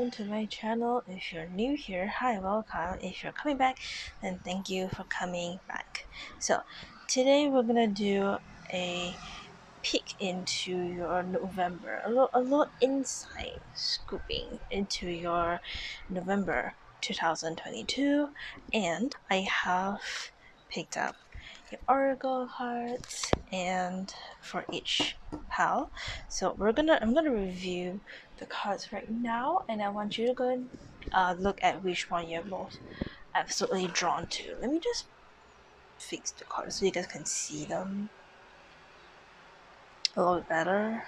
welcome to my channel. If you're new here, hi, welcome. If you're coming back, then thank you for coming back. So today we're gonna do a peek into your November, a little insight scooping into your November 2022, and I have picked up your oracle cards and for each pal. So I'm gonna review the cards right now, and I want you to go and look at which one you're most absolutely drawn to. Let me just fix the cards so you guys can see them a little bit better,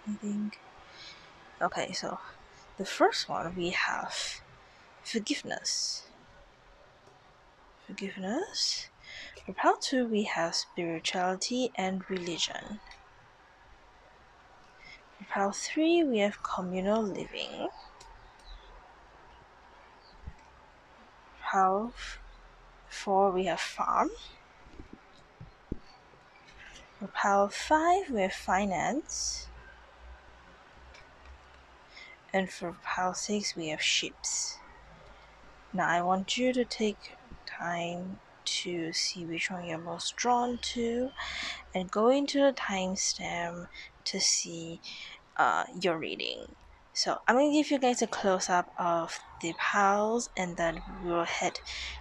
I think. Okay, so the first one we have forgiveness. Forgiveness. For pile 2 we have spirituality and religion. For pile 3 we have communal living. Pile 4 we have farm. For pile 5 we have finance. And for pile 6 we have ships. Now I want you to take time to see which one you're most drawn to and go into the timestamp to see your reading. So I'm going to give you guys a close-up of the piles, and then we'll head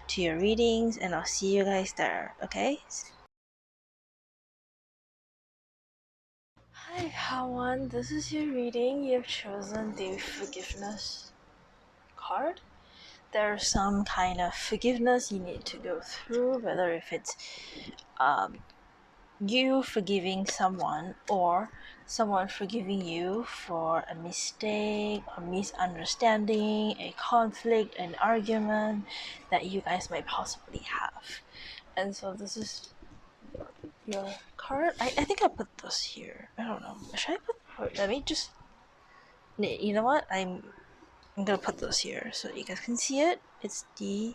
to your readings, and I'll see you guys there, okay? Hi everyone, this is your reading. You've chosen the forgiveness card. There's some kind of forgiveness you need to go through, whether if it's you forgiving someone or someone forgiving you for a mistake, a misunderstanding, a conflict, an argument that you guys might possibly have. And so this is your card. I think I put this here. I don't know. Should I put? Let me just. You know what? I'm gonna put this here so you guys can see it. It's the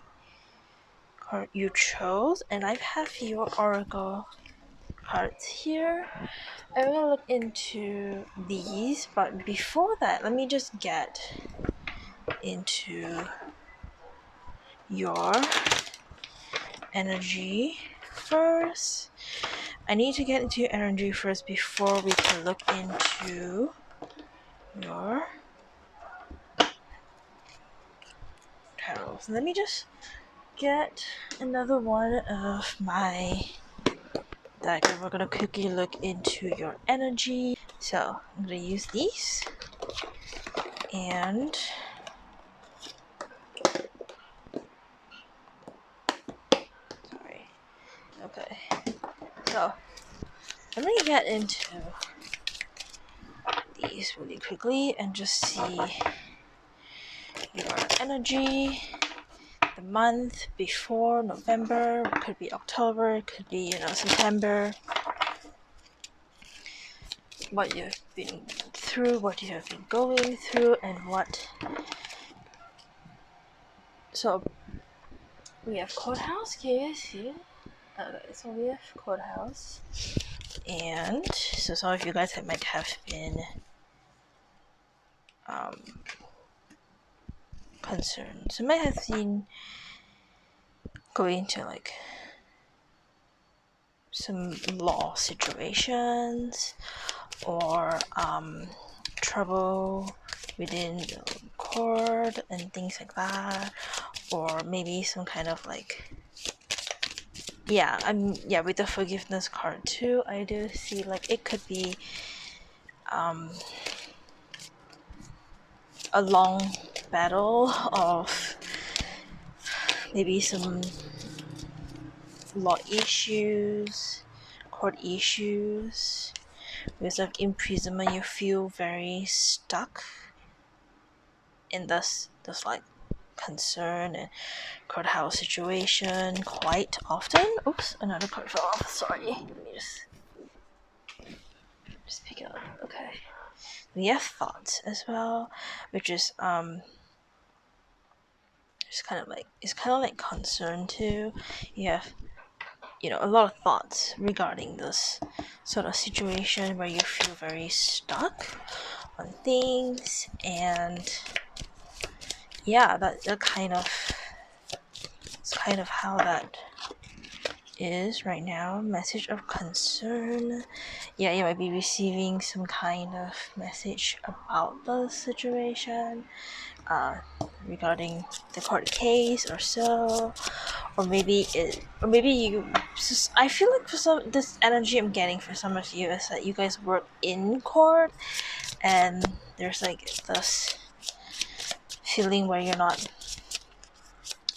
card you chose, and I have your oracle cards here. I'm gonna look into these, but before that, let me just get into your energy first. I need to get into your energy first before we can look into your tarot. So let me just get another one of my deck, and we're gonna quickly look into your energy. So I'm gonna use these, and sorry. Okay. So I'm gonna get into these really quickly and just see your energy. The month before November, it could be October, it could be September. What you've been through, what you have been going through, and what. So we have courthouse. Can you see? Okay, so we have courthouse, and so some of you guys might have been concerned. So you might have seen going to like some law situations or trouble within the court and things like that, or maybe some kind of like with the forgiveness card too, I do see like it could be a long battle of maybe some law issues, court issues, with like imprisonment. You feel very stuck in this like concern and courthouse situation quite often. Oops, another card fell off. Sorry. Let me just pick it up. Okay. We have thoughts as well, which is it's kind of like concern too. You have a lot of thoughts regarding this sort of situation where you feel very stuck on things, and yeah, that it's kind of how that is right now. Message of concern. Yeah, you might be receiving some kind of message about the situation, uh, regarding the court case or so, or maybe you. I feel like for some, this energy I'm getting for some of you is that you guys work in court, and there's like this feeling where you're not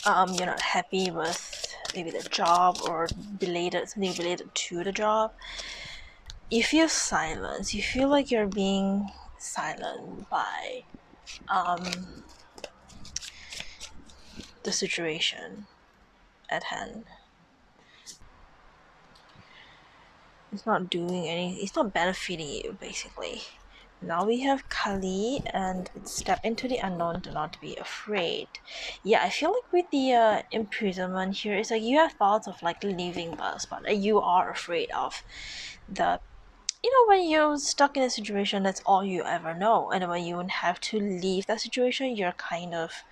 happy with maybe the job or something related to the job. You feel silence. You feel like you're being silent by the situation at hand. It's not benefiting you, basically. Now we have Kali and step into the unknown, do not be afraid. Yeah, I feel like with the imprisonment here, it's like you have thoughts of like leaving us, but you are afraid of the, when you're stuck in a situation, that's all you ever know, and when you have to leave that situation, you're kind of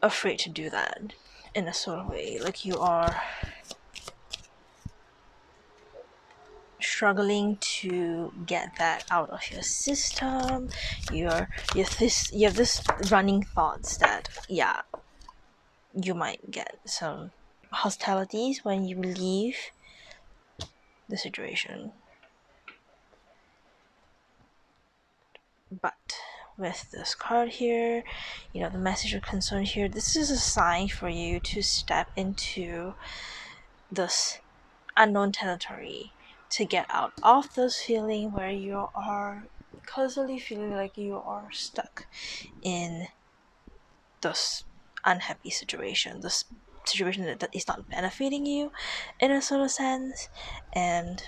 afraid to do that in a sort of way. Like you are struggling to get that out of your system. You have this running thoughts that, yeah, you might get some hostilities when you leave the situation. But with this card here, the message of concern here, this is a sign for you to step into this unknown territory, to get out of this feeling where you are constantly feeling like you are stuck in this unhappy situation, this situation that is not benefiting you in a sort of sense. And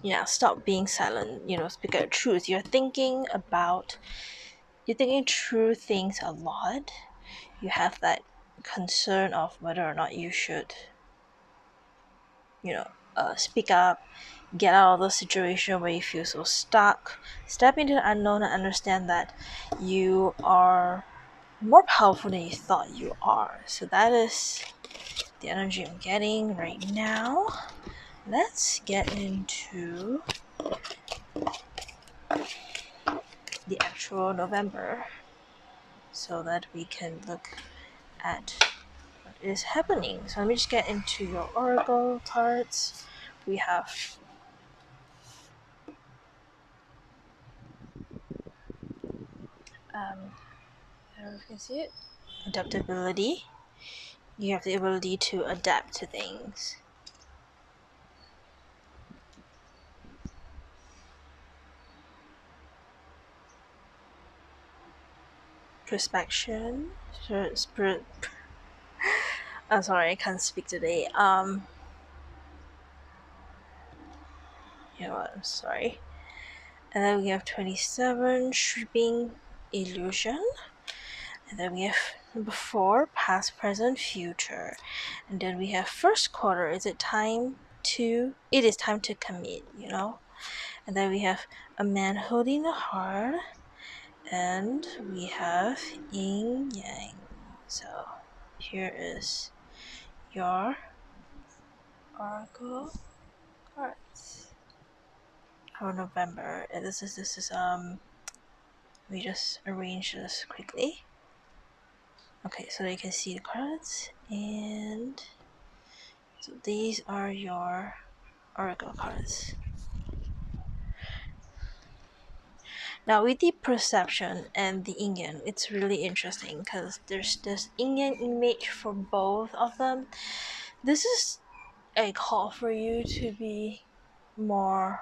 yeah, stop being silent, speak out truth. You're thinking true things a lot. You have that concern of whether or not you should, speak up, get out of the situation where you feel so stuck, step into the unknown and understand that you are more powerful than you thought you are. So that is the energy I'm getting right now. Let's get into the actual November so that we can look at what is happening. So let me just get into your oracle cards. We have I don't know if you can see it. Adaptability. You have the ability to adapt to things. Perspection. I'm sorry, I can't speak today. I'm sorry. And then we have 27, stripping illusion. And then we have number 4, past, present, future. And then we have first quarter. It is time to commit, And then we have a man holding a heart. And we have yin yang. So here is your oracle cards for November. And this is let me just arrange this quickly. Okay, so you can see the cards, and so these are your oracle cards. Now with the perception and the yin yang, it's really interesting because there's this yin yang image for both of them. This is a call for you to be more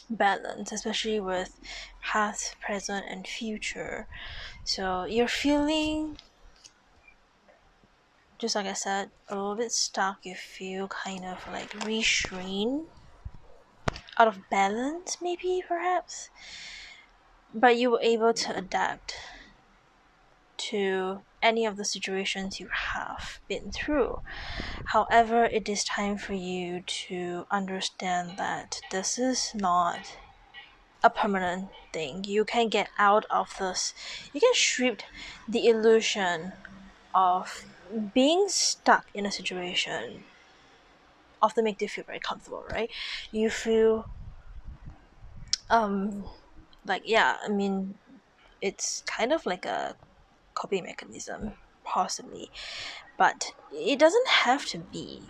balanced, especially with past, present, and future. So you're feeling, just like I said, a little bit stuck. You feel kind of like restrained, out of balance, maybe, perhaps. But you were able to adapt to any of the situations you have been through. However, it is time for you to understand that this is not a permanent thing. You can get out of this. You can strip the illusion of being stuck in a situation. Often make you feel very comfortable, right? You feel um like, yeah, I mean, it's kind of like a coping mechanism, possibly, but it doesn't have to be,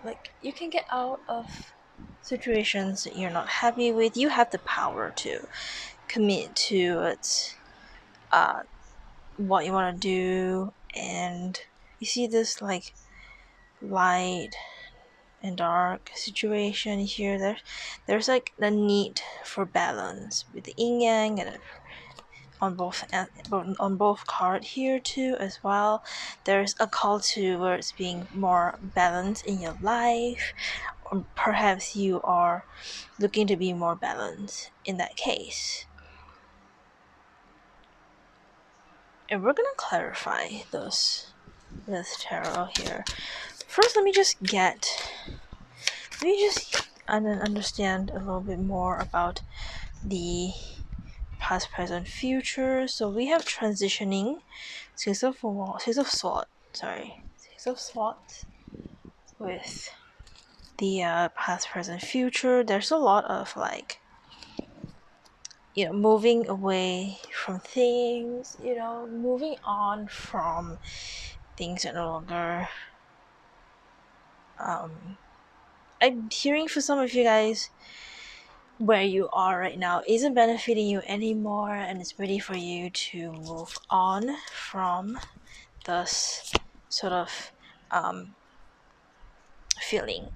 like, you can get out of situations that you're not happy with. You have the power to commit to it, uh what you want to do. And you see this like light and dark situation here. There's like the need for balance with the yin yang, and on both card here too as well. There's a call towards being more balanced in your life, or perhaps you are looking to be more balanced in that case. And we're gonna clarify those with tarot here. First, let me just understand a little bit more about the past, present, future. So we have transitioning, Six of Swords with the past, present, future. There's a lot of like, moving away from things, moving on from things that no longer. I'm hearing for some of you guys, where you are right now isn't benefiting you anymore, and it's ready for you to move on from this sort of feeling.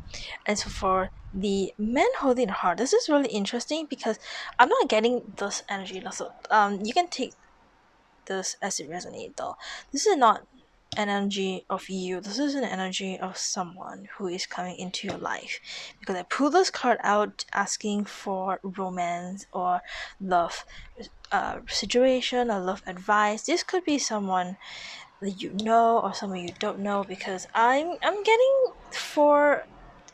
And so for the men holding the heart, this is really interesting because I'm not getting this energy. So you can take this as it resonates though. This is not an energy of you. This is an energy of someone who is coming into your life, because I pulled this card out asking for romance or love situation or love advice. This could be someone that you know or someone you don't know, because I'm getting, for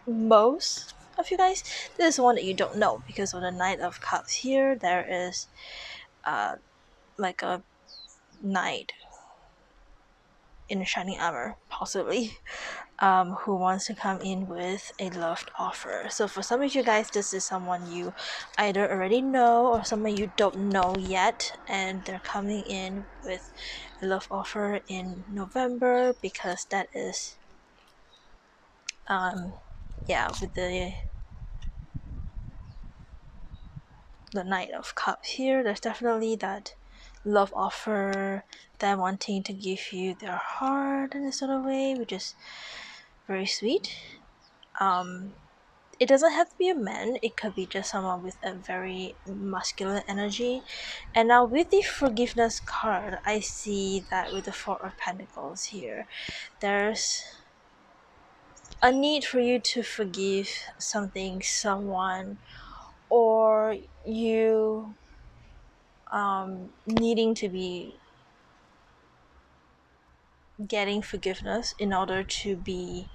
most of you guys, this is one that you don't know, because of the Knight of Cups here. There is like a knight in shining armor, possibly, who wants to come in with a loved offer. So for some of you guys, this is someone you either already know or someone you don't know yet, and they're coming in with a love offer in November, because that is with the Knight of Cups here. There's definitely that love offer, them wanting to give you their heart in a sort of way, which is very sweet. It doesn't have to be a man, it could be just someone with a very masculine energy. And now with the forgiveness card, I see that with the Four of Pentacles here, there's a need for you to forgive something, someone, or you needing to be getting forgiveness in order to be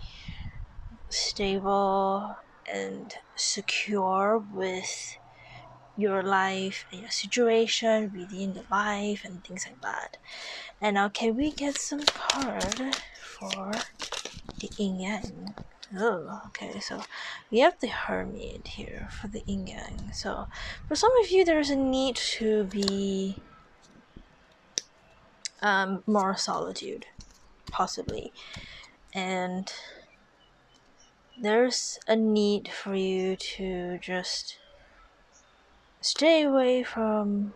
stable and secure with your life and your situation within the life and things like that. And now, can we get some card for the yin yang? Oh, okay, so we have the Hermit here for the yin yang. So for some of you, there's a need to be more solitude, possibly, and there's a need for you to just stay away from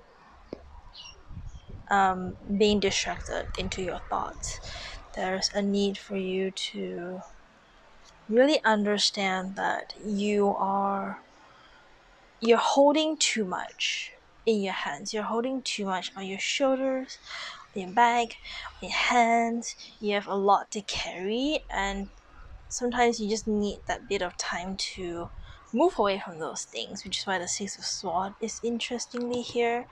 being distracted into your thoughts. There's a need for you to really understand that you're holding too much in your hands. You're holding too much on your shoulders, on your back, on your hands. You have a lot to carry, and sometimes you just need that bit of time to move away from those things, which is why the Six of Swords is interestingly here.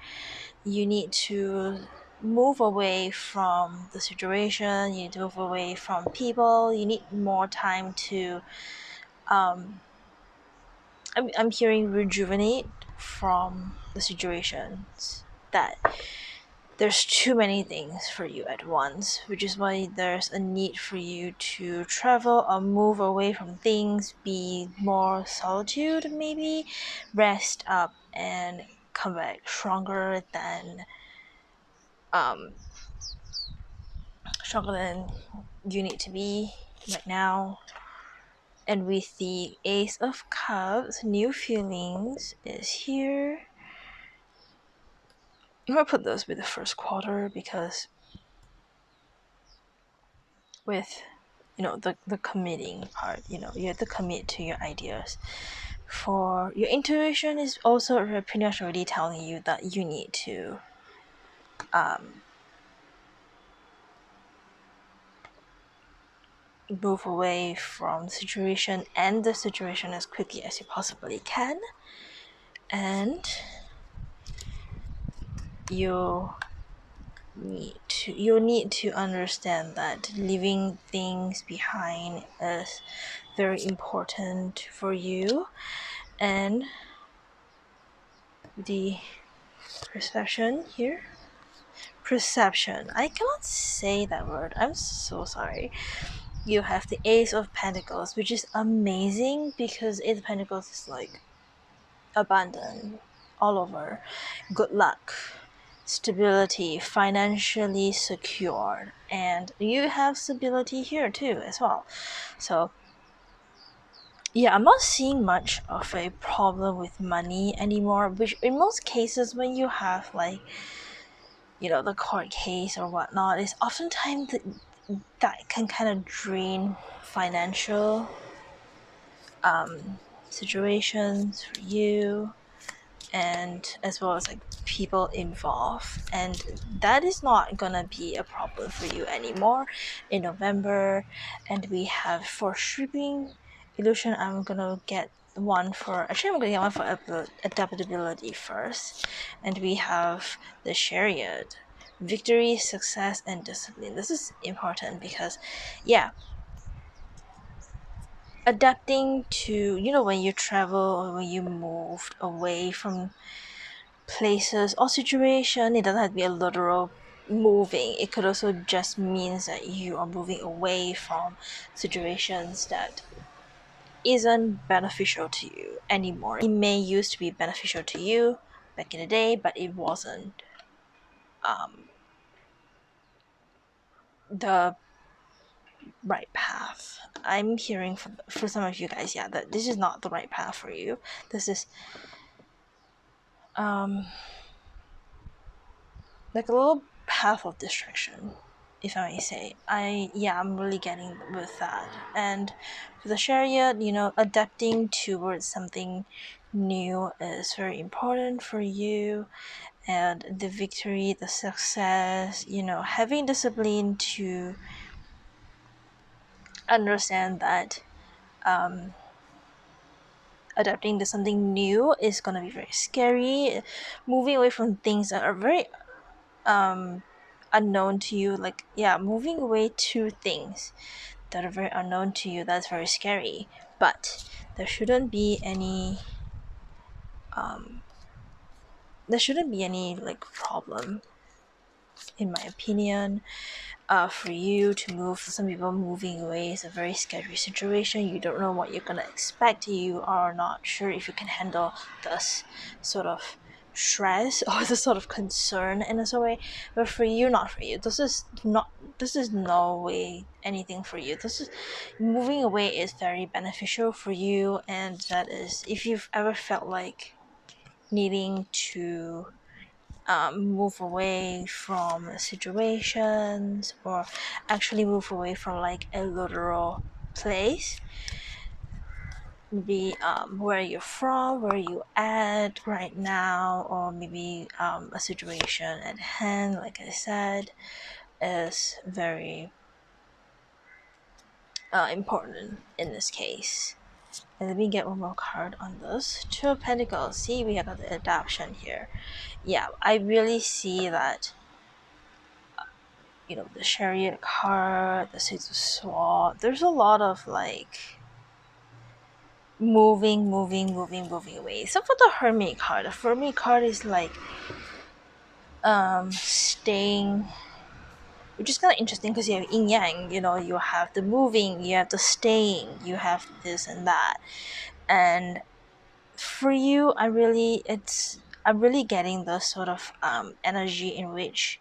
You need to move away from the situation, you need to move away from people, you need more time to I'm hearing rejuvenate from the situations that there's too many things for you at once, which is why there's a need for you to travel or move away from things, be more solitude, maybe rest up and come back um stronger than you need to be right now. And with the Ace of Cups, new feelings is here. I'm gonna put those with the first quarter because with the committing part, you have to commit to your ideas. For your intuition is also pretty much already telling you that you need to move away from the situation, and the situation as quickly as you possibly can. And you need to understand that leaving things behind is very important for you. And the perception here, I cannot say that word, I'm so sorry. You have the Ace of Pentacles, which is amazing because Ace of Pentacles is like abundant all over, good luck, stability, financially secured, and you have stability here too as well. So yeah, I'm not seeing much of a problem with money anymore, which in most cases when you have like the court case or whatnot, is oftentimes that can kind of drain financial situations for you, and as well as like people involved, and that is not gonna be a problem for you anymore in November. And we have for shipping illusion, I'm gonna get one for adaptability first, and we have the Chariot, victory, success, and discipline. This is important because adapting to when you travel or when you moved away from places or situation, it doesn't have to be a literal moving. It could also just means that you are moving away from situations that isn't beneficial to you anymore. It may used to be beneficial to you back in the day, but it wasn't the right path. I'm hearing for some of you guys, that this is not the right path for you. This is like a little path of distraction, if I may say. I'm really getting with that. And for the Chariot, adapting towards something new is very important for you. And the victory, the success, having discipline to understand that adapting to something new is going to be very scary. Moving away from things that are very unknown to you, moving away to things that are very unknown to you, that's very scary. But there shouldn't be any like problem, in my opinion. For you to move, for some people, moving away is a very scary situation. You don't know what you're gonna expect. You are not sure if you can handle this sort of stress or the sort of concern in a way. But for you, not for you. This is no way anything for you. This is moving away is very beneficial for you, and that is, if you've ever felt like needing to move away from situations, or actually move away from like a literal place, maybe where you're from, where you at right now, or maybe a situation at hand, like I said, is very important in this case. And let me get one more card on this. Two of Pentacles. See, we have the adoption here. I really see that the Chariot card, the Six of Swords. There's a lot of like moving away. So for the Hermit card is like staying, which is kind of interesting because you have yin yang. You know, you have the moving, you have the staying, you have this and that. And for you, I'm really getting the sort of energy in which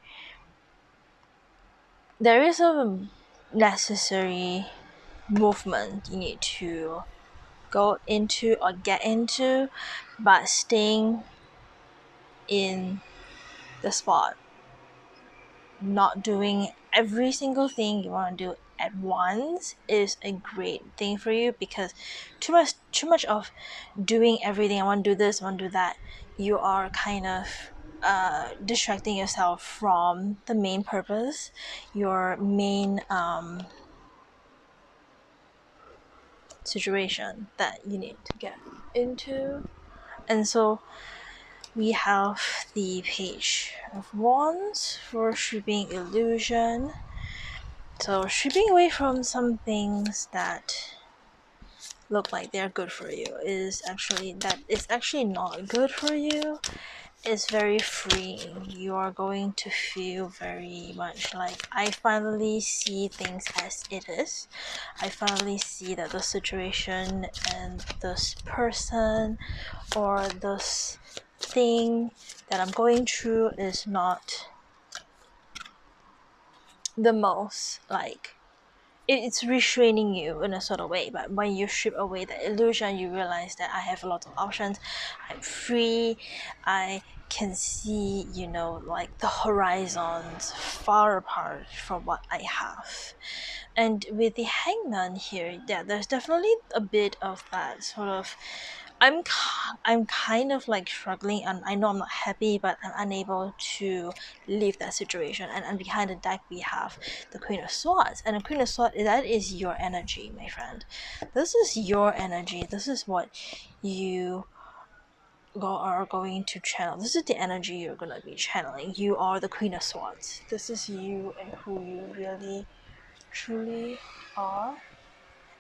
there is a necessary movement you need to go into or get into, but staying in the spot, not doing every single thing you want to do at once is a great thing for you, because too much of doing everything. I want to do this, I want to do that, you are kind of distracting yourself from the main purpose, your main situation that you need to get into. And so we have the Page of Wands for stripping illusion. So stripping away from some things that look like they're good for you is actually not good for you. It's very freeing. You are going to feel very much like, I finally see things as it is. I finally see that the situation and this person or this thing that I'm going through is not the most like, it's restraining you in a sort of way. But when you strip away the illusion, you realize that I have a lot of options, I'm free, I can see, like the horizons far apart from what I have. And with the Hangman here, yeah, there's definitely a bit of that sort of, I'm kind of like struggling, and I know I'm not happy, but I'm unable to leave that situation. And behind the deck we have the Queen of Swords, and the Queen of Swords, that is your energy, my friend. This is your energy. This is what you are going to channel. This is the energy you're going to be channeling. You are the Queen of Swords. This is you and who you really truly are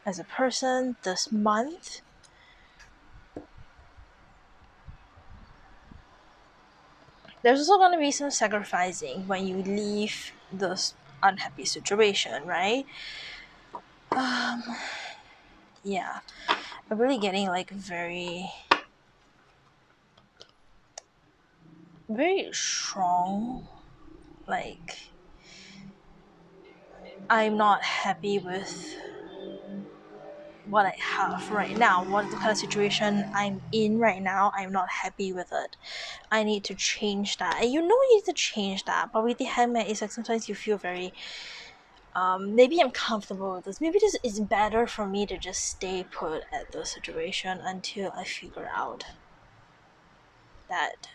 as a person this month. There's also going to be some sacrificing when you leave this unhappy situation, right? Yeah, I'm really getting like very, very strong. Like, I'm not happy with what I have right now, what the kind of situation I'm in right now. I'm not happy with it. I need to change that. And you need to change that. But with the Hangman, it's like sometimes you feel very, maybe I'm comfortable with this. Maybe this is better for me to just stay put at the situation until I figure out that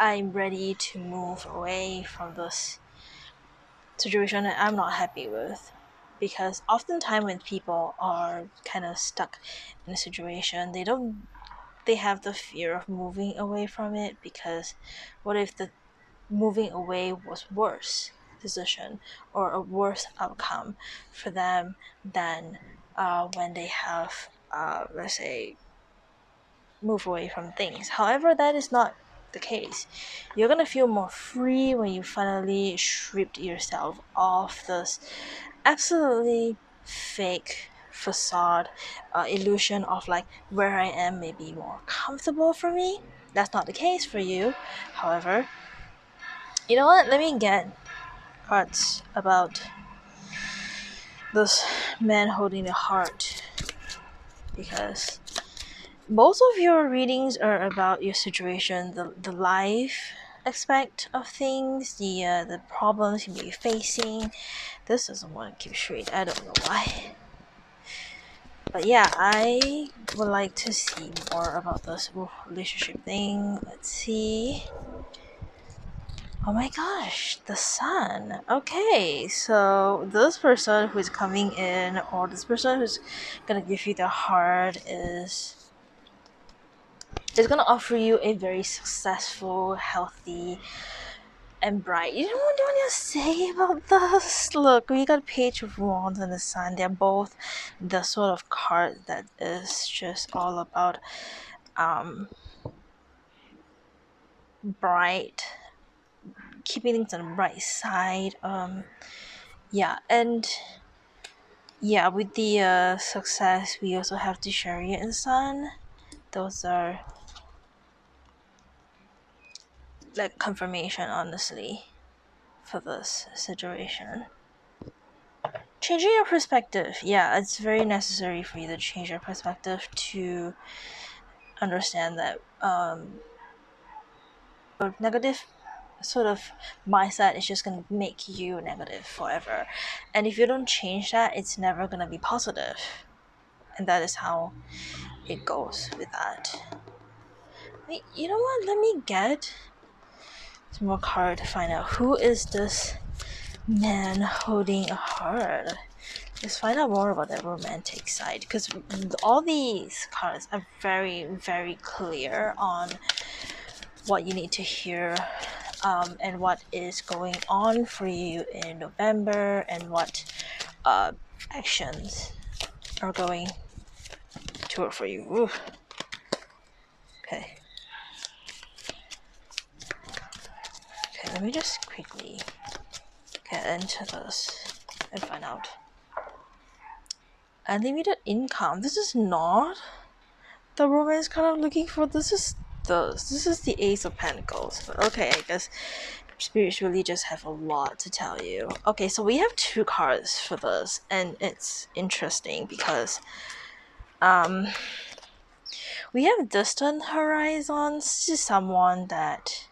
I'm ready to move away from this situation that I'm not happy with. Because oftentimes when people are kind of stuck in a situation, they have the fear of moving away from it, because what if the moving away was worse decision or a worse outcome for them than when they have, let's say, move away from things. However, that is not the case. You're gonna feel more free when you finally stripped yourself off this absolutely fake facade, illusion of like, where I am may be more comfortable for me. That's not the case for you. However, you know what? Let me get cards about this man holding the heart, because most of your readings are about your situation, the life aspect of things, the problems you may be facing. This doesn't want to keep straight. I don't know why. But yeah, I would like to see more about this relationship thing. Let's see. Oh my gosh, the sun. Okay, so this person who's coming in, or this person who's gonna give you the heart, is gonna offer you a very successful, healthy, and bright. You know what do you want to say about this? Look, we got Page of Wands and the Sun. They're both the sort of card that is just all about bright, keeping things on the bright side. Yeah, and yeah, with the success, we also have the Chariot and Sun. Those are like confirmation, honestly, for this situation. Changing your perspective, yeah, it's very necessary for you to change your perspective to understand that a negative sort of mindset is just going to make you negative forever, and if you don't change that, it's never going to be positive, and that is how it goes with that. Wait, you know what, let me get some more card to find out who is this man holding a heart. Let's find out more about that romantic side, because all these cards are very, very clear on what you need to hear, and what is going on for you in November, and what actions are going to work for you. Ooh. Okay. Okay, let me just quickly get into this and find out. Unlimited income. This is not the romance card I'm looking for. This is the Ace of Pentacles. But okay, I guess spirits really just have a lot to tell you. Okay, so we have two cards for this, and it's interesting because we have distant horizons. This is someone that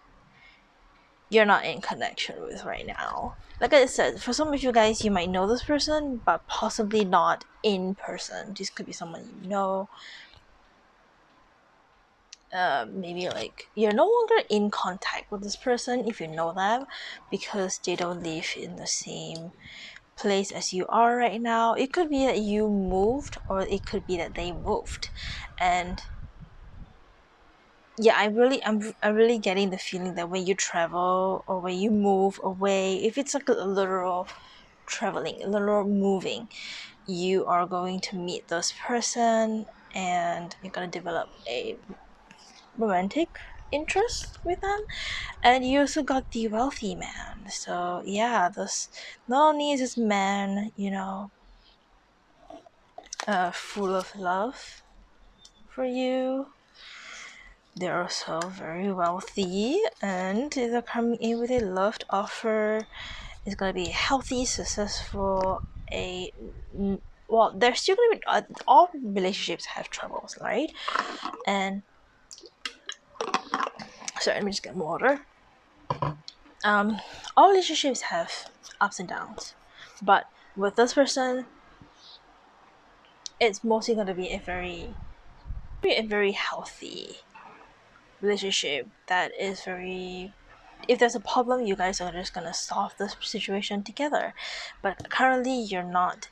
you're not in connection with right now. Like I said, for some of you guys, you might know this person, but possibly not in person. This could be someone you know. Maybe like you're no longer in contact with this person if you know them, because they don't live in the same place as you are right now. It could be that you moved, or it could be that they moved, and yeah, I'm really getting the feeling that when you travel or when you move away, if it's like a literal traveling, a literal moving, you are going to meet this person and you're gonna develop a romantic interest with them. And you also got the wealthy man. So yeah, this not only is this man, full of love for you, they're also very wealthy, and they're coming in with a loved offer. It's gonna be healthy, successful. Well, there's still gonna be all relationships have troubles, right? And sorry, let me just get water. All relationships have ups and downs, but with this person, it's mostly gonna be a very healthy relationship that is very. If there's a problem, you guys are just gonna solve this situation together. But currently, you're not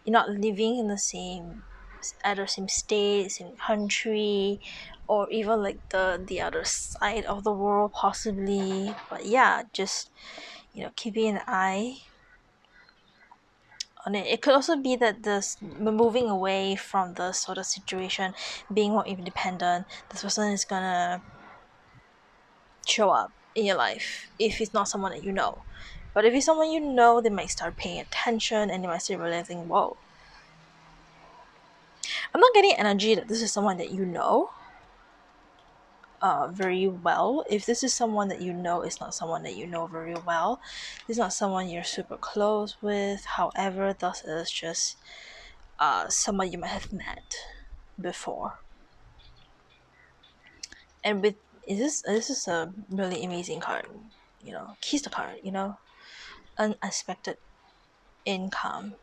living in the same state, same country, or even like the other side of the world possibly. But yeah, just keeping an eye on it. It could also be that this moving away from the sort of situation, being more independent, this person is gonna show up in your life if it's not someone that you know. But if it's someone you know, they might start paying attention, and they might start realizing, whoa, I'm not getting energy that this is someone that you know very well. If this is someone that you know, it's not someone that you know very well. It's not someone you're super close with. However, this is just someone you might have met before. And with this is a really amazing card. Keys the card. Unexpected income.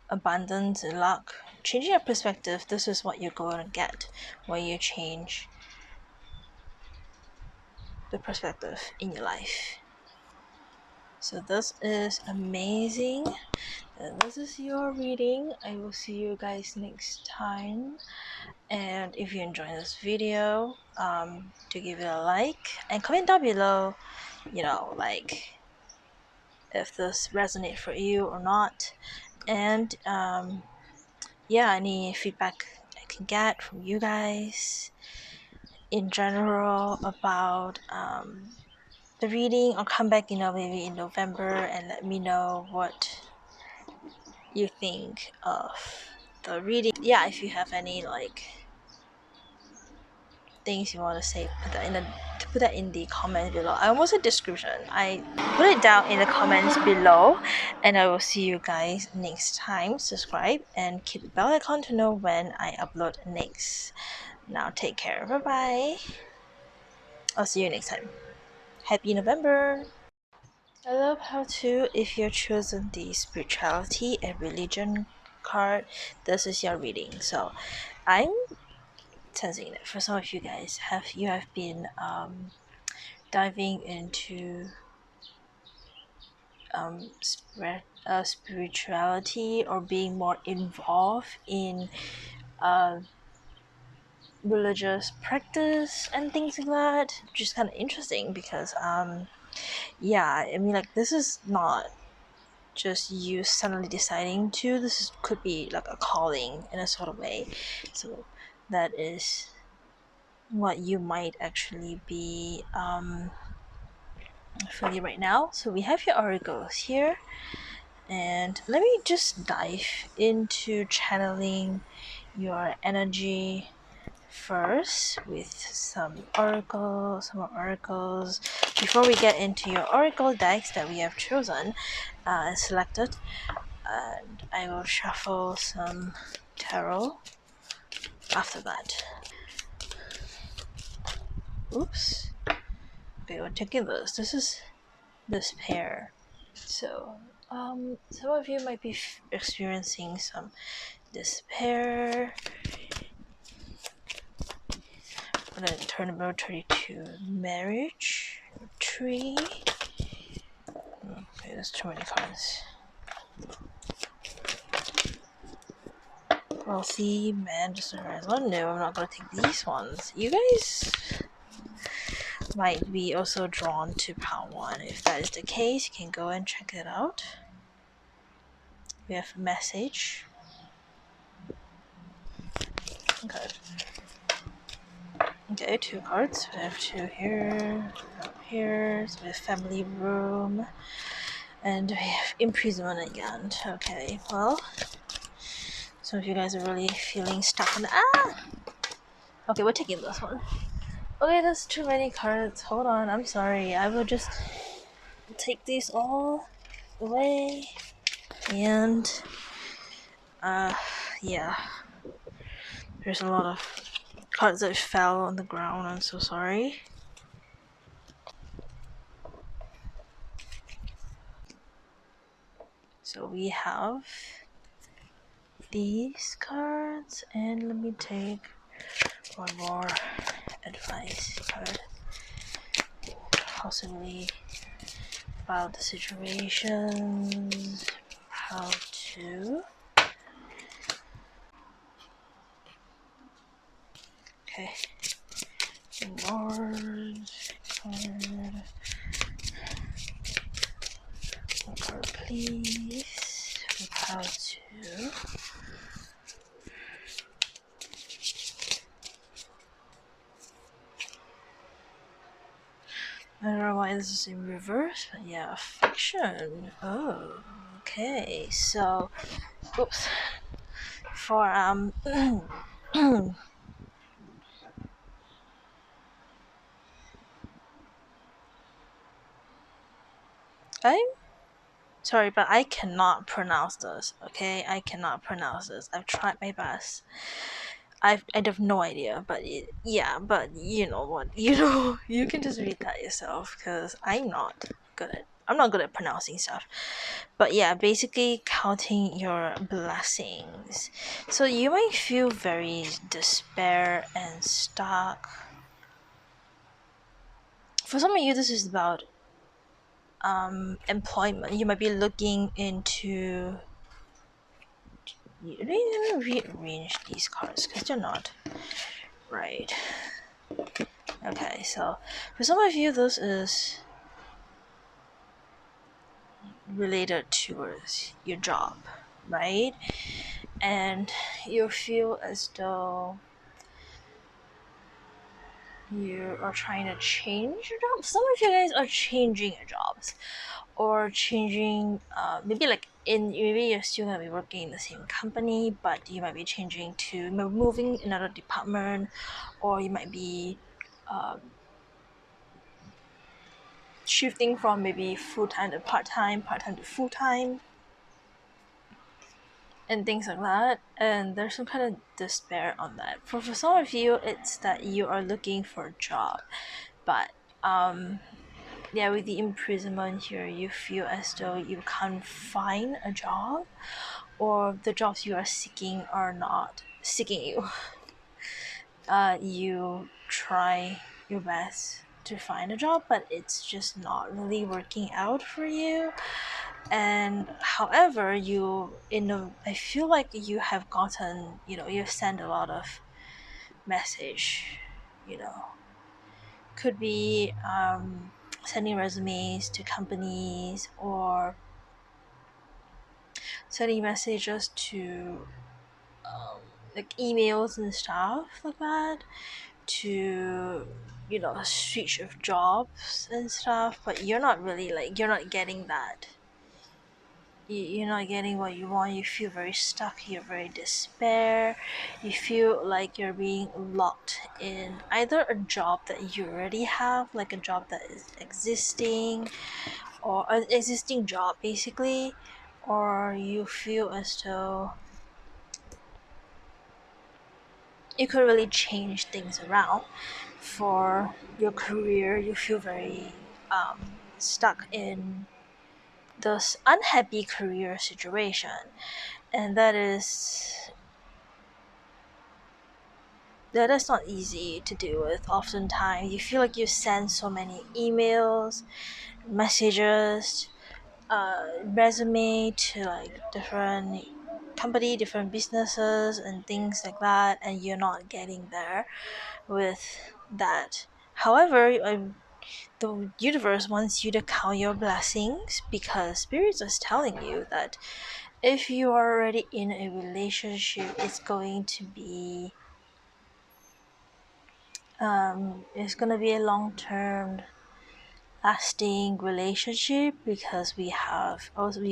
Abundance and luck. Changing your perspective. This is what you're going to get when you change the perspective in your life. So this is amazing. And this is your reading. I will see you guys next time. And if you enjoyed this video, do give it a like and comment down below, like if this resonates for you or not. And yeah, any feedback I can get from you guys in general about the reading, or come back, maybe in November and let me know what you think of the reading. Yeah, if you have any things you want to say, put that in the comments below. I almost said description. I put it down in the comments below, and I will see you guys next time. Subscribe and keep the bell icon to know when I upload next. Now take care. Bye bye. I'll see you next time. Happy November. I love how to, if you're chosen the spirituality and religion card, this is your reading. So I'm sensing that for some of you guys have been diving into spirituality, or being more involved in religious practice and things like that, which is kind of interesting because yeah, I mean, this is not just you suddenly deciding to, could be like a calling in a sort of way. So that is what you might actually be feeling right now. So we have your oracles here, and let me just dive into channeling your energy first with some more oracles before we get into your oracle decks that we have chosen and selected. And I will shuffle some tarot after that. Oops. Okay, we're taking this. This is this pair. So, some of you might be experiencing some despair. I'm gonna turn number 32, marriage, 3. Okay, there's too many cards. Wealthy man, just arrived. Oh no, I'm not gonna take these ones. You guys might be also drawn to pile 1. If that is the case, you can go and check it out. We have a message. Okay, 2 cards. We have 2 here, up here. So we have family room, and we have imprisonment again. Okay, well, some of you guys are really feeling stuck on Okay, we're taking this one. Okay, that's too many cards. Hold on, I'm sorry. I will just take these all away. And yeah, there's a lot of cards that fell on the ground. I'm so sorry. So we have these cards, and let me take one more advice card, possibly about the situations, how to. Okay, Lord card. One card, please. How to. I don't know why this is in reverse, but yeah, affection. Oh, okay. So, oops. For I'm sorry, but I cannot pronounce this. Okay, I cannot pronounce this. I've tried my best. I have no idea, but but you know what? You can just read that yourself, because I'm not good at pronouncing stuff. But yeah, basically counting your blessings. So you might feel very despair and stuck. For some of you, this is about employment. You might be looking into. Let me rearrange these cards because they're not right. Okay, so for some of you, this is related towards your job, right? And you feel as though you are trying to change your job. Some of you guys are changing your jobs, or changing. Maybe like maybe you're still gonna be working in the same company, but you might be changing to moving another department, or you might be shifting from maybe full time to part time to full time, and things like that. And there's some kind of despair on that. For some of you, it's that you are looking for a job, but yeah, with the imprisonment here, you feel as though you can't find a job, or the jobs you are seeking are not seeking you. You try your best to find a job, but it's just not really working out for you. And however, I feel like you have gotten, you've sent a lot of message, you know, could be sending resumes to companies, or sending messages to like emails and stuff like that, to switch of jobs and stuff, but you're not really like, you're not getting that. You're not getting what you want. You feel very stuck, you're very despair. You feel like you're being locked in either a job that you already have, like a job that is existing, or an existing job basically, or you feel as though you could really change things around for your career. You feel very stuck in this unhappy career situation, and that is not easy to deal with. Oftentimes you feel like you send so many emails, messages, resume to like different company, different businesses and things like that, and you're not getting there with that. However, the universe wants you to count your blessings, because spirits is telling you that if you are already in a relationship, it's gonna be a long-term lasting relationship, because we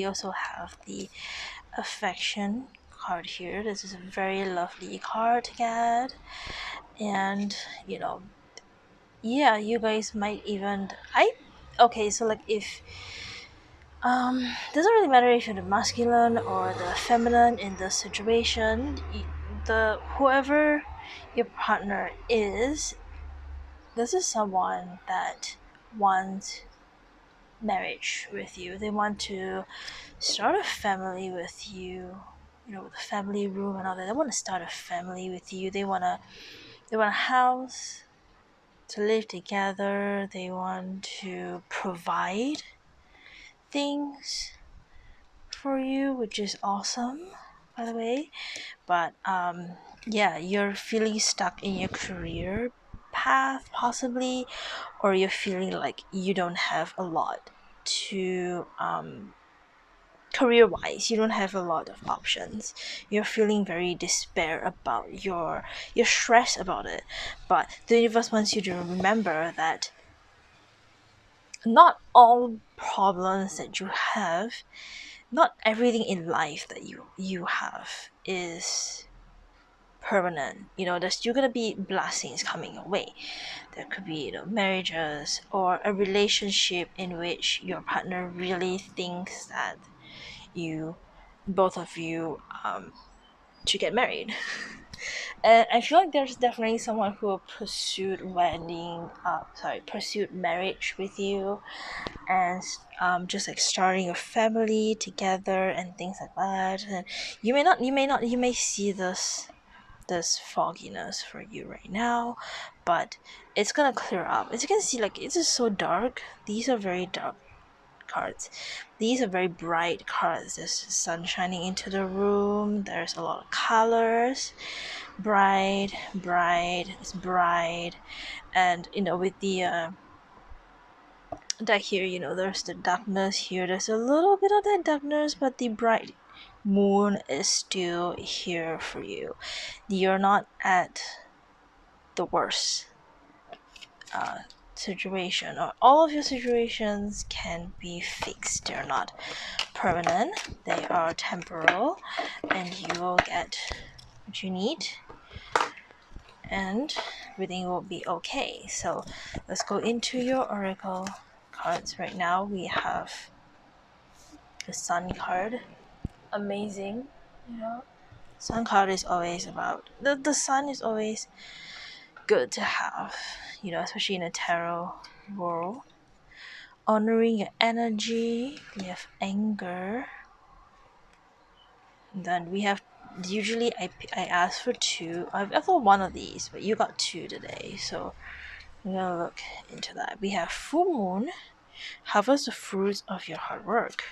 also have the affection card here. This is a very lovely card to get. And yeah, you guys might even I okay, so like if doesn't really matter if you're the masculine or the feminine in the situation. The whoever your partner is, this is someone that wants marriage with you. They want to start a family with you, with a family room and all that. They want to start a family with you. They want a house to live together. They want to provide things for you, which is awesome, by the way. But yeah, you're feeling stuck in your career path, possibly, or you're feeling like you don't have a lot to career wise. You don't have a lot of options. You're feeling very despair about you're stressed about it. But the universe wants you to remember that not all problems that you have, not everything in life that you have is permanent. There's still gonna be blessings coming your way. There could be marriages, or a relationship in which your partner really thinks that you both of you to get married. And I feel like there's definitely someone who pursued pursued marriage with you, and just like starting a family together and things like that. And you may see this fogginess for you right now, but it's gonna clear up. As you can see, like, it's just so dark. These are very dark cards. These are very bright cards. There's sun shining into the room. There's a lot of colors. Bright, bright, it's bright. And with the that here, there's the darkness here. There's a little bit of that darkness, but the bright moon is still here for you. You're not at the worst situation, or all of your situations can be fixed. They're not permanent, they are temporal, and you will get what you need, and everything will be okay. So let's go into your oracle cards. Right now we have the sun card. Amazing. Sun card is always about the sun is always good to have, especially in a tarot world. Honoring your energy. We have anger. And then we have, usually I ask for two. I've thought one of these, but you got two today, so I'm gonna look into that. We have full moon. Harvest the fruits of your hard work.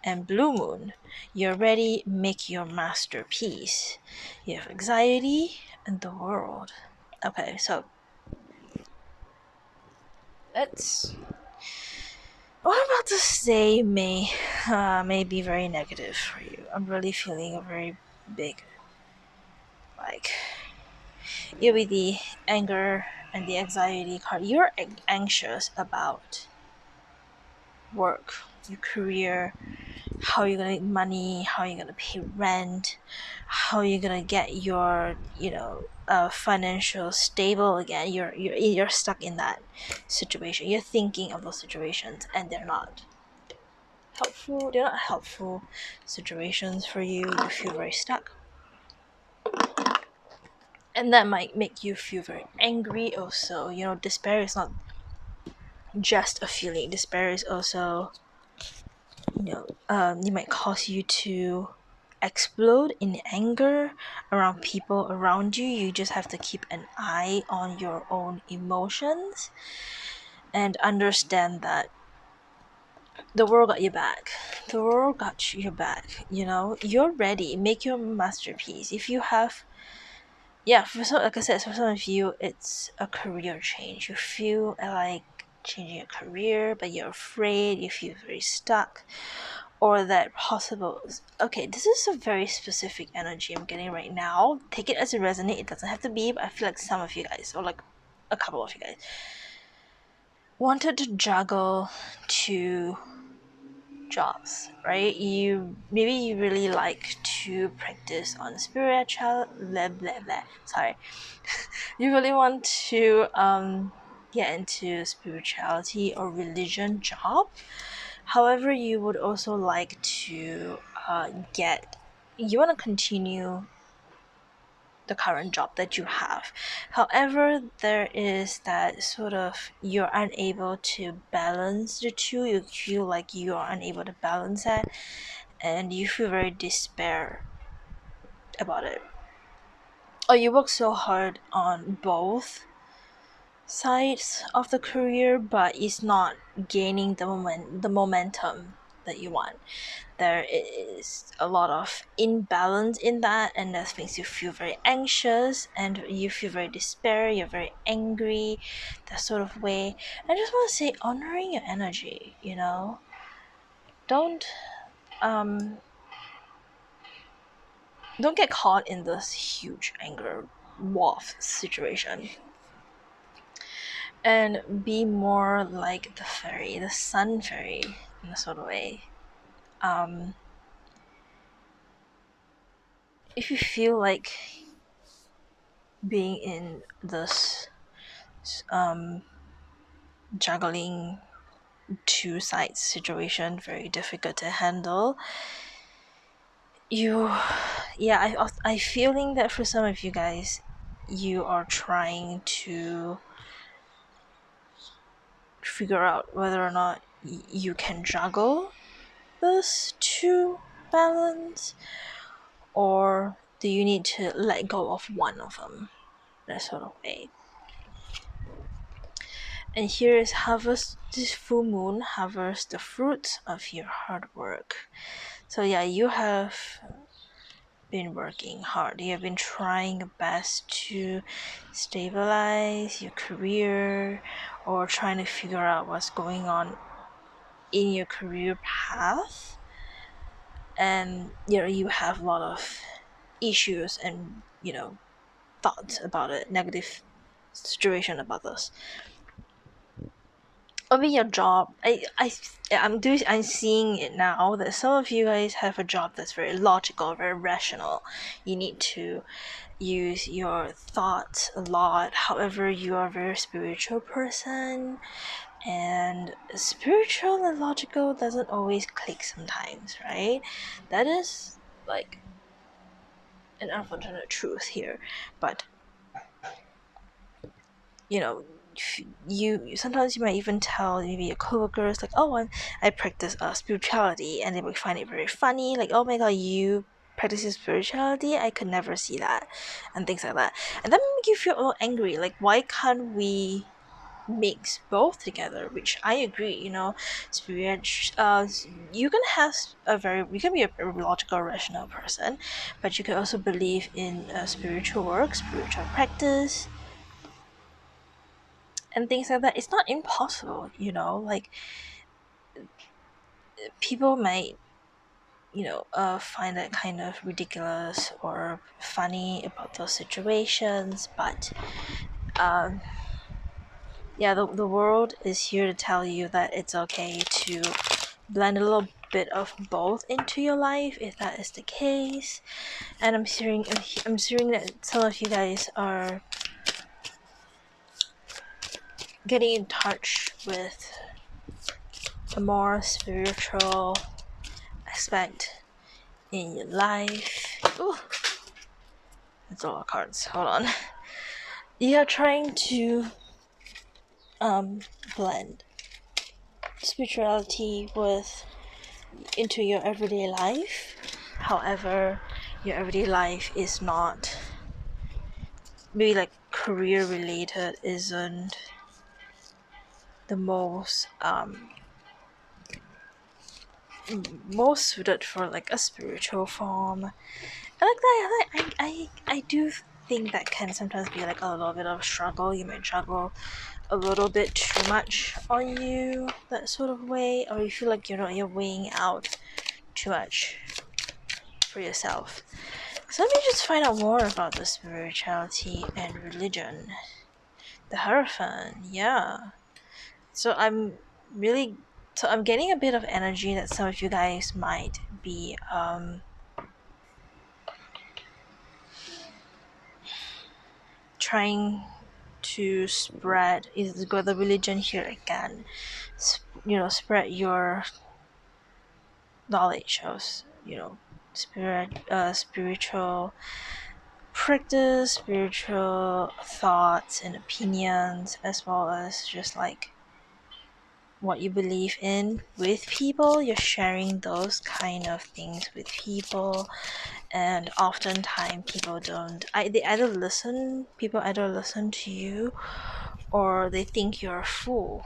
And blue moon. You're ready, make your masterpiece. You have anxiety and the world. Okay, so let's, what I'm about to say may be very negative for you. I'm really feeling a very big, like, you'll be the anger and the anxiety card. You're anxious about work, your career, how you're gonna make money, how you're gonna pay rent, how you're gonna get your financial stable again. You're stuck in that situation. You're thinking of those situations, and they're not helpful situations for you. You feel very stuck, and that might make you feel very angry also. Despair is not just a feeling. Despair is also, it might cause you to explode in anger around people around you. You just have to keep an eye on your own emotions and understand that the world got your back. The world got your back. You're ready. Make your masterpiece. If you have, for some, like I said, for some of you, it's a career change. You feel like changing a career, but you're afraid. You feel very stuck, or that possible. Okay, this is a very specific energy I'm getting right now. Take it as it resonates. It doesn't have to be, but I feel like some of you guys, or like a couple of you guys, wanted to juggle two jobs, right? Maybe you really like to practice on spiritual blah blah blah. Sorry. You really want to get into spirituality or religion job. However, you would also like to you want to continue the current job that you have. However, there is that sort of, you're unable to balance the two. You feel like you are unable to balance that, and you feel very despair about it. Or you work so hard on both sides of the career, but it's not gaining the momentum that you want. There is a lot of imbalance in that, and that makes you feel very anxious, and you feel very despair. You're very angry, that sort of way. I just want to say, honoring your energy. Don't don't get caught in this huge anger wolf situation, and be more like the fairy, the sun fairy, in a sort of way. If you feel like being in this juggling two sides situation very difficult to handle, I feeling that for some of you guys, you are trying to figure out whether or not you can juggle this two balance, or do you need to let go of one of them, that sort of way. And here is harvest, this full moon harvest the fruits of your hard work. So yeah, you have been working hard. You have been trying your best to stabilize your career, or trying to figure out what's going on in your career path. And you have a lot of issues and thoughts about it, negative situation about this. Maybe your job. I'm seeing it now that some of you guys have a job that's very logical, very rational. You need to use your thoughts a lot. However, you are a very spiritual person, and spiritual and logical doesn't always click sometimes, right? That is like an unfortunate truth here. But you know you sometimes you might even tell maybe your coworkers like, oh, I practice spirituality, and they would find it very funny, like, oh my god, you practice your spirituality, I could never see that, and things like that. And that make you feel a little angry, like, why can't we mix both together? Which I agree, spirit you can have you can be a logical rational person, but you can also believe in spiritual work, spiritual practice, and things like that. It's not impossible, like, people might find it kind of ridiculous or funny about those situations, but yeah, the world is here to tell you that it's okay to blend a little bit of both into your life if that is the case. And I'm hearing that some of you guys are getting in touch with a more spiritual aspect in your life. Ooh, that's a lot of cards. Hold on. You are trying to blend spirituality into your everyday life. However, your everyday life is not maybe like career related, isn't the most suited for like a spiritual form. I do think that can sometimes be like a little bit of struggle. You might juggle a little bit too much on you, that sort of way, or you feel like you're weighing out too much for yourself. So let me just find out more about the spirituality and religion. The Hierophant, yeah. So I'm really so I'm getting a bit of energy that some of you guys might be trying to spread, is got the religion here again, spread your knowledge of spiritual practice, spiritual thoughts and opinions, as well as just like what you believe in with people. You're sharing those kind of things with people, and oftentimes people either listen to you, or they think you're a fool.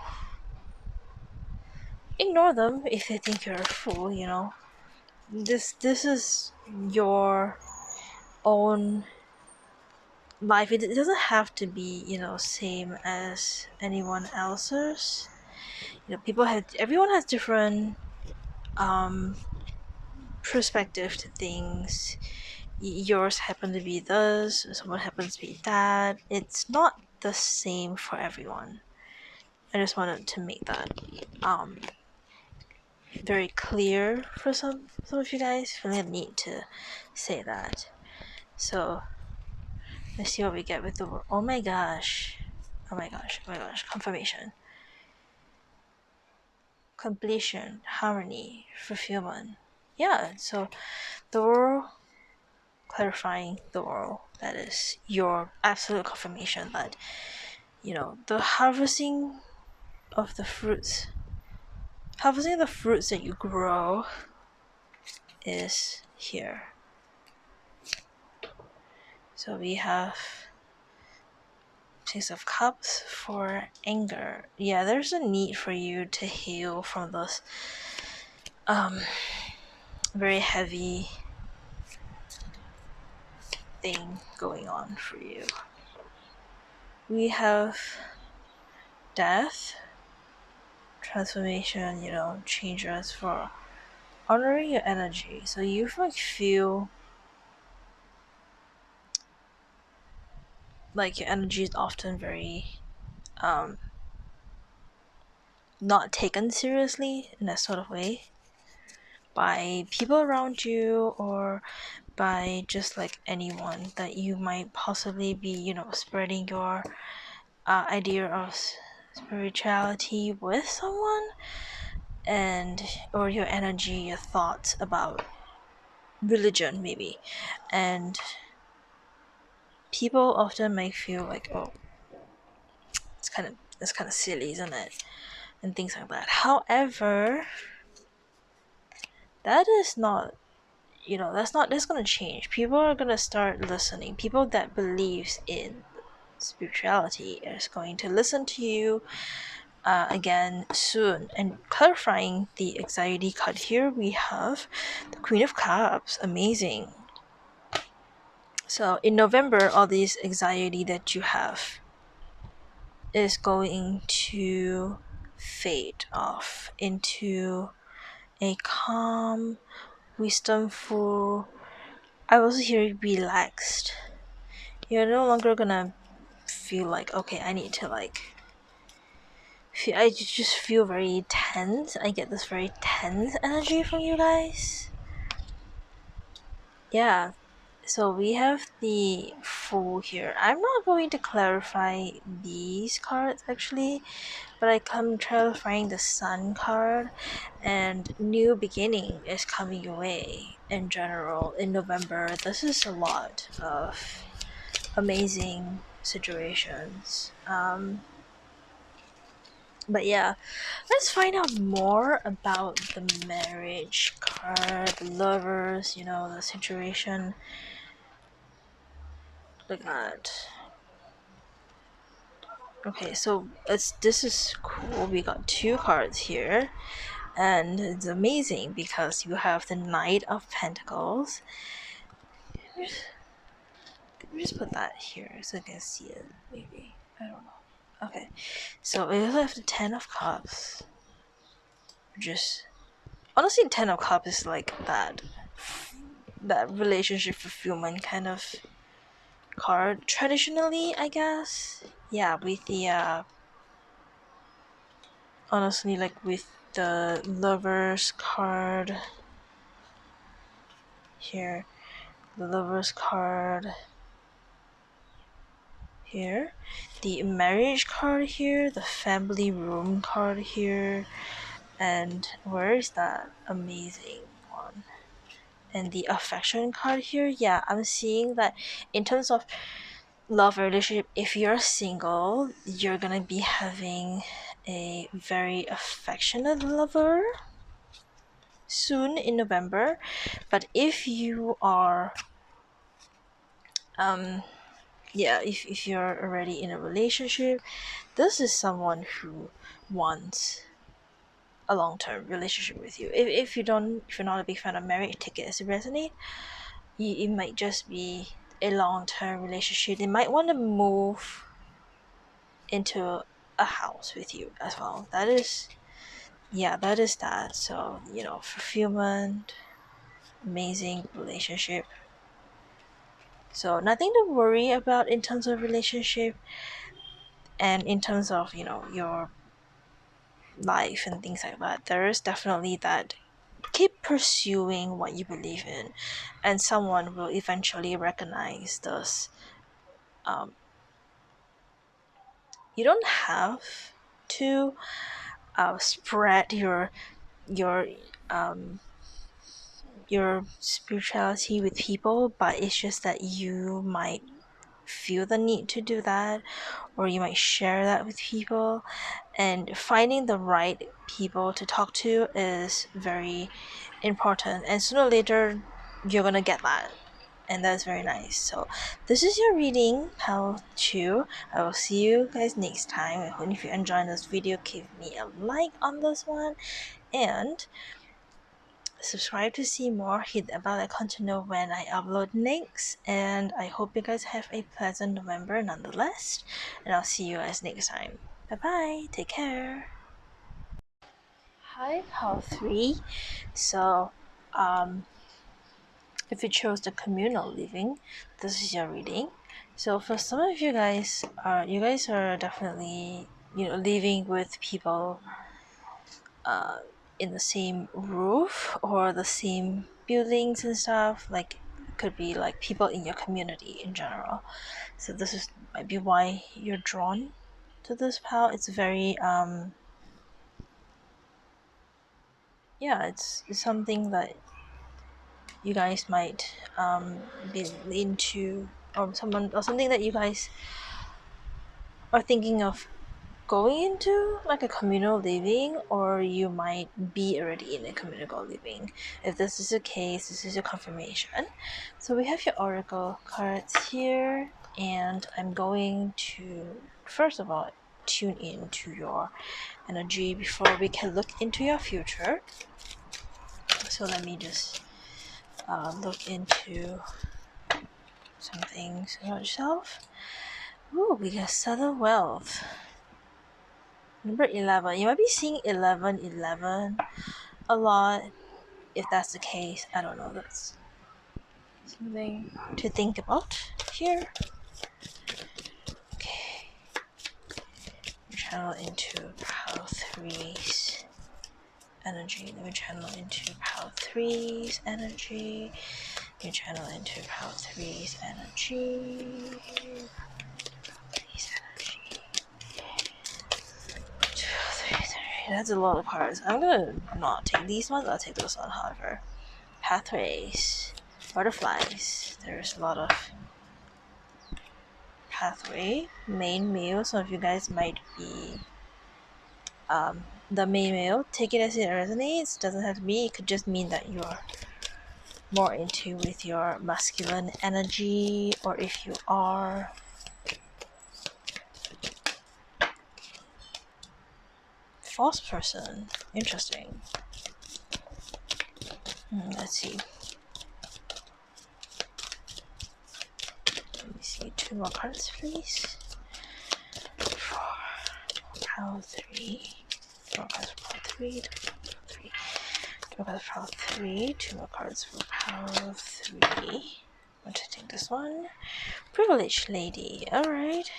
Ignore them if they think you're a fool. This is your own life. It doesn't have to be same as anyone else's. Everyone has different perspective to things. Yours happen to be this, someone happens to be that. It's not the same for everyone. I just wanted to make that very clear for some of you guys. Feeling a need to say that. So let's see what we get with the word. Oh my gosh, confirmation, completion, harmony, fulfillment. Yeah, so the world clarifying the world. That is your absolute confirmation that the harvesting of the fruits that you grow is here. So we have Six of Cups for anger. Yeah, there's a need for you to heal from this very heavy thing going on for you. We have death, transformation, changes for honoring your energy. So you feel like your energy is often very not taken seriously in that sort of way by people around you, or by just like anyone that you might possibly be, spreading your idea of spirituality with someone, and or your energy, your thoughts about religion maybe. And people often may feel like, oh, it's kind of silly, isn't it, and things like that. However, that is not, that's gonna change. People are gonna start listening. People that believes in spirituality is going to listen to you again soon. And clarifying the anxiety card here, we have the Queen of Cups. Amazing. So in November, all this anxiety that you have is going to fade off into a calm, wisdomful, I also hear relaxed. You're no longer gonna feel like, okay, I need to I just feel very tense. I get this very tense energy from you guys. Yeah. So we have the Fool here. I'm not going to clarify these cards actually, but I come clarifying the Sun card, and new beginning is coming your way in general in November. This is a lot of amazing situations. But yeah, let's find out more about the marriage card, the lovers, the situation. Look at that. Okay, so this is cool. We got two cards here, and it's amazing because you have the Knight of Pentacles. Let me just put that here so you can see it, maybe. I don't know. Okay, so we also have the Ten of Cups. Just honestly, Ten of Cups is like that relationship fulfillment kind of card traditionally, I guess. Yeah, with the honestly, like with the Lovers card here, the Lovers card here, the Marriage card here, the Family Room card here, and where is that amazing one? And the Affection card here. Yeah, I'm seeing that in terms of love relationship, if you're single, you're gonna be having a very affectionate lover soon in November. But if you are if you're already in a relationship, this is someone who wants a long-term relationship with you. If you're not a big fan of marriage tickets to resonate, it might just be a long-term relationship. They might want to move into a house with you as well. That is that. So, fulfillment, amazing relationship. So nothing to worry about in terms of relationship, and in terms of, your life and things like that. There is definitely that. Keep pursuing what you believe in, and someone will eventually recognize this. You don't have to spread your your spirituality with people, but it's just that you might feel the need to do that, or you might share that with people. And finding the right people to talk to is very important, and sooner or later you're gonna get that. and that's very nice. So this is your reading, pile 2. I will see you guys next time. And if you enjoyed this video, give me a like on this one, and subscribe to see more. Hit the bell icon to know when I upload next, and I hope you guys have a pleasant November nonetheless, and I'll see you guys next time. Bye bye, take care. Hi, pile 3. So if you chose the communal living, this is your reading. So for some of you guys are definitely living with people in the same roof or the same buildings and stuff. Like it could be like people in your community in general. So this is might be why you're drawn to this pal. It's very it's something that you guys might be into, or something that you guys are thinking of going into, like a communal living, or you might be already in a communal living. If this is the case, this is your confirmation. So we have your oracle cards here, and I'm going to first of all tune in to your energy before we can look into your future. So let me just look into some things about yourself. Ooh, we got Southern Wealth. Number 11. You might be seeing 11 a lot. If that's the case, I don't know. That's something to think about here. Okay. Channel into Pile 3's energy. Let me channel into Pile 3's energy. Let me channel into Pile 3's energy. That's a lot of cards. I'm gonna not take these ones. I'll take this one, however. Pathways, butterflies. There's a lot of pathway. Main male. Some of you guys might be the main male. Take it as it resonates. Doesn't have to be. It could just mean that you're more into with your masculine energy, or if you are false person. Interesting. Let's see. Let me see 2 more cards, please. For Pile 3. 2 more cards for Pile 3. 2 more cards for Pile 3. 2 more cards for Pile 3. I'm going to take this one. Privileged lady. Alright.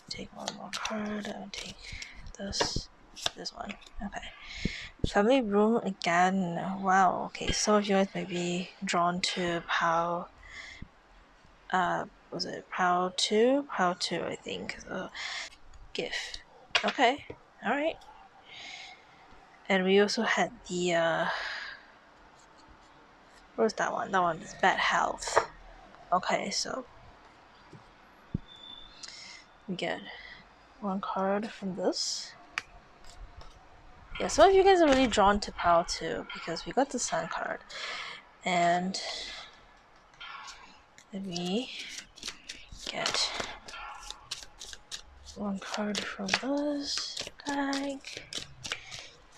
Take one more card. I'll take this one. Okay. Family room again. Wow. Okay. Some of you guys may be drawn to Pile. Was it Pile 2? Pile 2, I think. Gift. Okay. Alright. And we also had the where's that one? That one is bad health. Okay, so we get 1 card from this. Yeah, some of you guys are really drawn to Pile 2 because we got the Sun card. And let me get 1 card from this deck.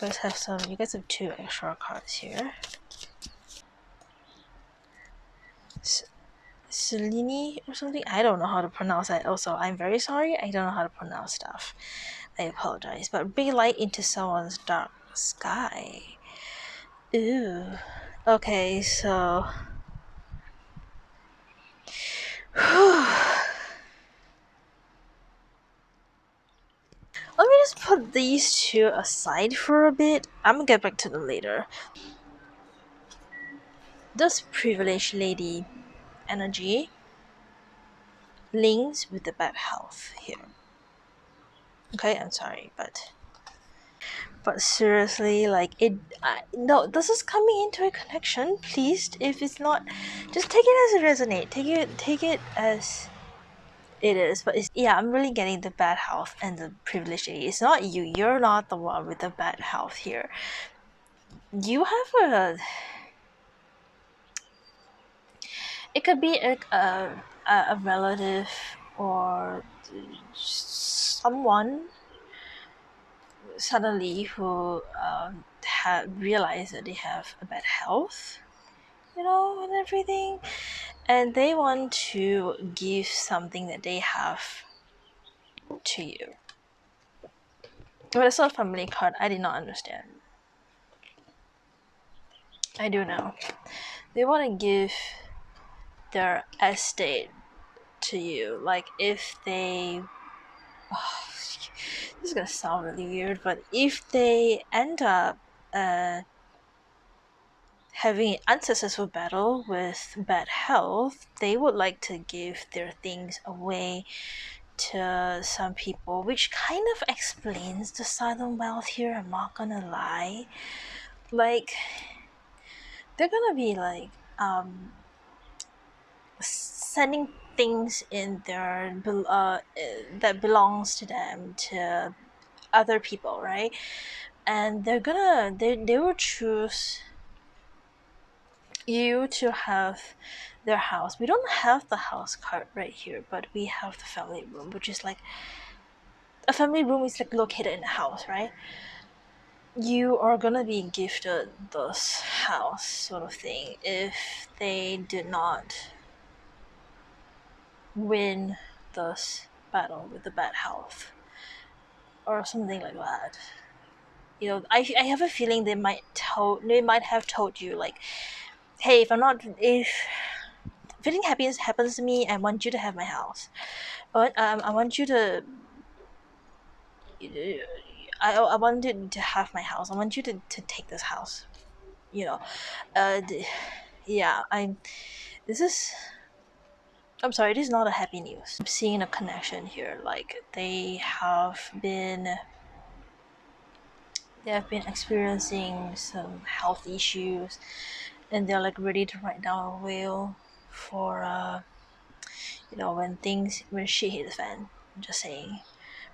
You guys have 2 extra cards here. Selini or something? I don't know how to pronounce that. Also, I'm very sorry. I don't know how to pronounce stuff. I apologize. But big light into someone's dark sky. Ooh. Okay, so let me just put these 2 aside for a bit. I'm gonna get back to them later. This privileged lady energy links with the bad health here. Okay, I'm sorry, but seriously, like no, this is coming into a connection. Please, if it's not, just take it as it resonates. Take it as it is. But I'm really getting the bad health and the privileged lady. It's not you. You're not the one with the bad health here. You have It could be a relative or someone suddenly who realized that they have a bad health, and everything, and they want to give something that they have to you. But it's not a family card. I did not understand. I do know. They want to give their estate to you. Like if they. Oh, this is gonna sound really weird, but if they end up having an unsuccessful battle with bad health, they would like to give their things away to some people, which kind of explains the sudden wealth here. I'm not gonna lie. Like, they're gonna be like sending things in their that belongs to them to other people, right? And they will choose you to have their house. We don't have the house card right here, but we have the family room, which is like a family room is like located in a house, right? You are gonna be gifted this house sort of thing if they did not win this battle with the bad health or something like that. I have a feeling they might have told you like, hey, if feeling happiness happens to me, I want you to have my house. But I want you to I wanted to have my house. I want you to take this house. You know, uh, d- yeah. This is. I'm sorry. This is not a happy news. I'm seeing a connection here. Like they have been experiencing some health issues, and they're like ready to write down a will for when shit hit the fan. I'm just saying,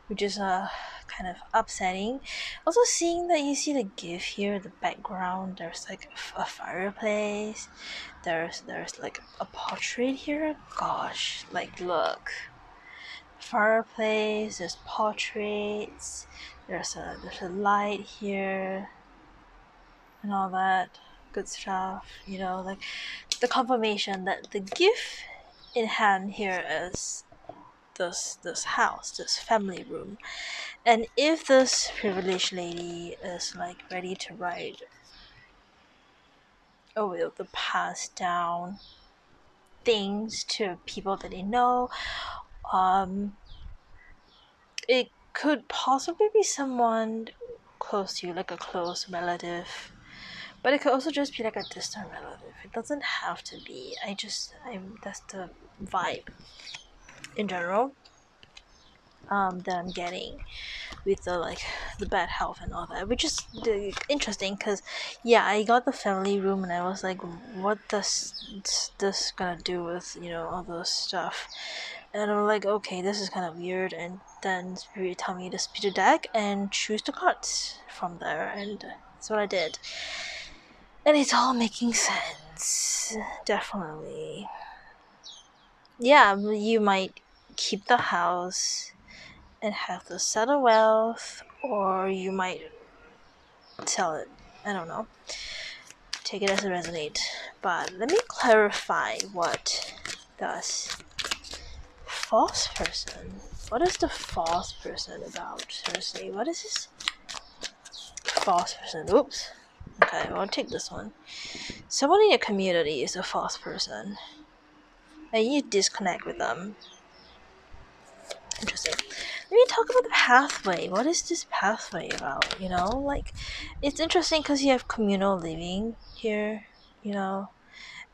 which is kind of upsetting. Also, seeing that you see the GIF here, the background, there's like a fireplace. There's like a portrait here. Gosh, like look, fireplace. There's portraits. There's a light here and all that good stuff. Like the confirmation that the gift in hand here is this house, this family room. And if this privileged lady is like ready to write a will to pass down things to people that they know, um, it could possibly be someone close to you, like a close relative. But it could also just be like a distant relative. It doesn't have to be. That's the vibe in general that I'm getting with the bad health and all that, which is interesting because yeah, I got the family room and I was like, what does this gonna do with all this stuff? And I'm like, okay, this is kind of weird. And then Spirit told me to split the deck and choose the cards from there, and that's what I did. And it's all making sense, definitely. Yeah, you might keep the house and have the sudden wealth, or you might sell it. I don't know. Take it as it resonates. But let me clarify what does false person. What is the false person about? Seriously, what is this false person? Oops. Okay, I'll take this one. Someone in your community is a false person, and you disconnect with them. Interesting. Let me talk about the pathway. What is this pathway about? Like, it's interesting because you have communal living here,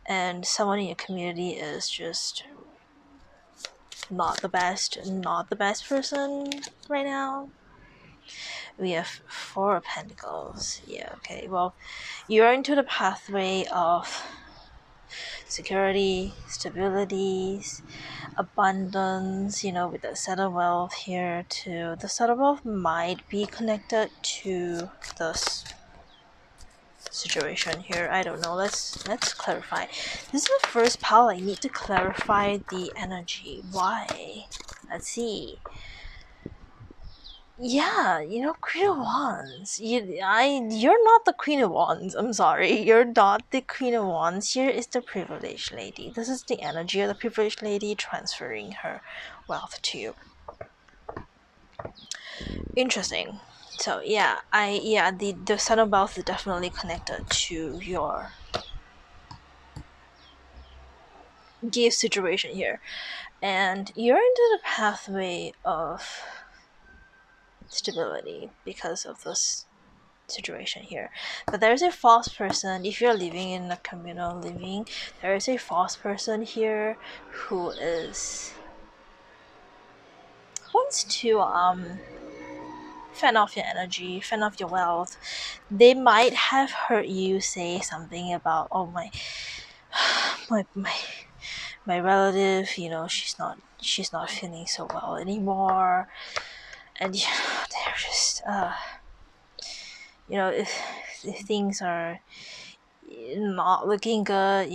and someone in your community is just not the best person right now. We have Four of Pentacles. Yeah, okay. Well, you're into the pathway of security, stability, abundance, with the set of wealth here too. The set of wealth might be connected to this situation here. I don't know. Let's clarify. This is the first pile. I need to clarify the energy. Why? Let's see. Yeah, Queen of Wands. You're not the Queen of Wands. I'm sorry, you're not the Queen of Wands. Here is the privileged lady. This is the energy of the privileged lady transferring her wealth to you. Interesting. So the Sun of Wealth is definitely connected to your gift situation here, and you're into the pathway of stability because of this situation here. But there's a false person. If you're living in a communal living, there is a false person here who wants to fan off your energy, fan off your wealth. They might have heard you say something about, oh, my relative, she's not feeling so well anymore, and they're just if things are not looking good,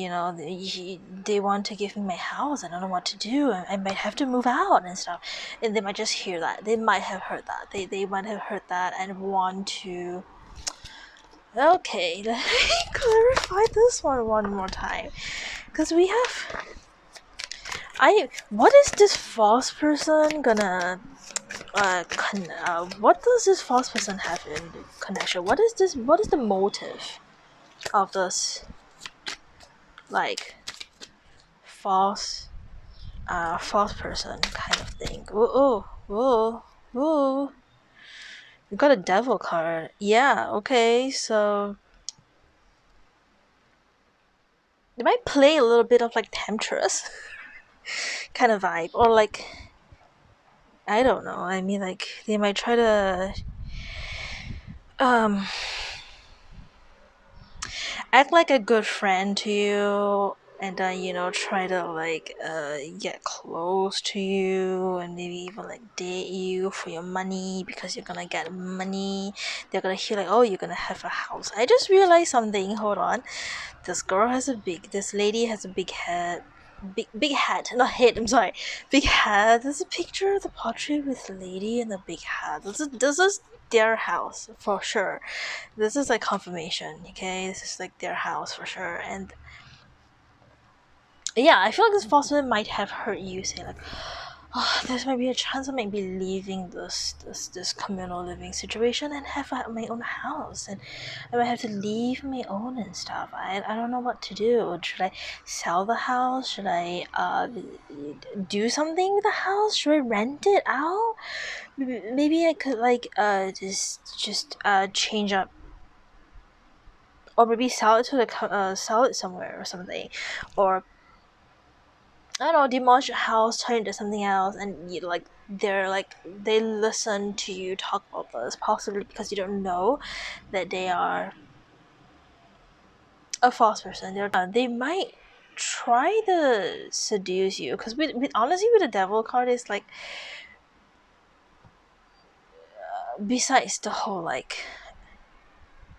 they want to give me my house. I don't know what to do. I might have to move out and stuff. And they might just hear that. They might have heard that. They might have heard that and want to. Okay, let me clarify this one more time, because we have. What is this false person gonna? What does this false person have in connection? What is this? What is the motive of this? Like false person kind of thing. Ooh. You got a devil card. Yeah, okay, so they might play a little bit of like temptress kind of vibe, or like, I don't know. I mean, like, they might try to um act like a good friend to you, and then try to like get close to you, and maybe even like date you for your money, because you're gonna get money. They're gonna hear like, oh, you're gonna have a house. I just realized something. Hold on. This lady has a big head. Big hat, not head, I'm sorry. Big hat. There's a picture of the portrait with the lady and the big hat. This is their house for sure. This is like confirmation, okay? This is like their house for sure. And yeah, I feel like this false one might have heard you say like, oh, there's maybe a chance I might be leaving this communal living situation and have my own house, and I might have to leave my own and stuff. I don't know what to do. Should I sell the house? Should I do something with the house? Should I rent it out? Maybe I could like just change up, or maybe sell it to sell it somewhere or something, or I don't know, demolish a house, turn it into something else, and they listen to you talk about this, possibly because you don't know that they are a false person. They might try to seduce you, because with honestly with the devil card is like, besides the whole like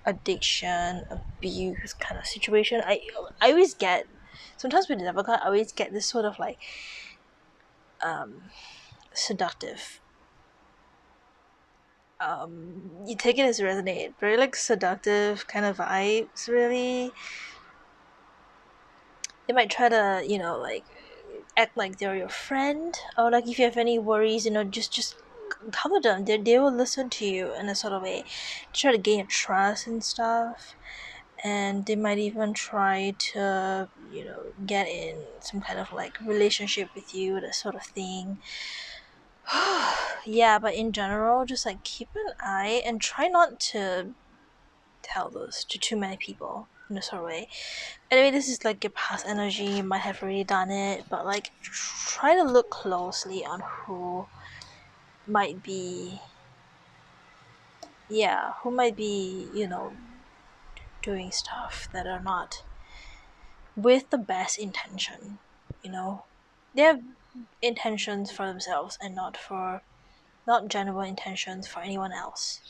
addiction, abuse kind of situation, I always get, sometimes with the devil card I always get this sort of like seductive, you take it as resonate, very like seductive kind of vibes, really. They might try to like act like they're your friend, or like if you have any worries, just come to them. They will listen to you in a sort of way, try to gain your trust and stuff. And they might even try to get in some kind of like relationship with you, that sort of thing. Yeah, but in general, just like keep an eye and try not to tell those to too many people in a sort of way. Anyway, this is like your past energy. You might have already done it, but like try to look closely on who might be, doing stuff that are not with the best intention. They have intentions for themselves and not genuine intentions for anyone else.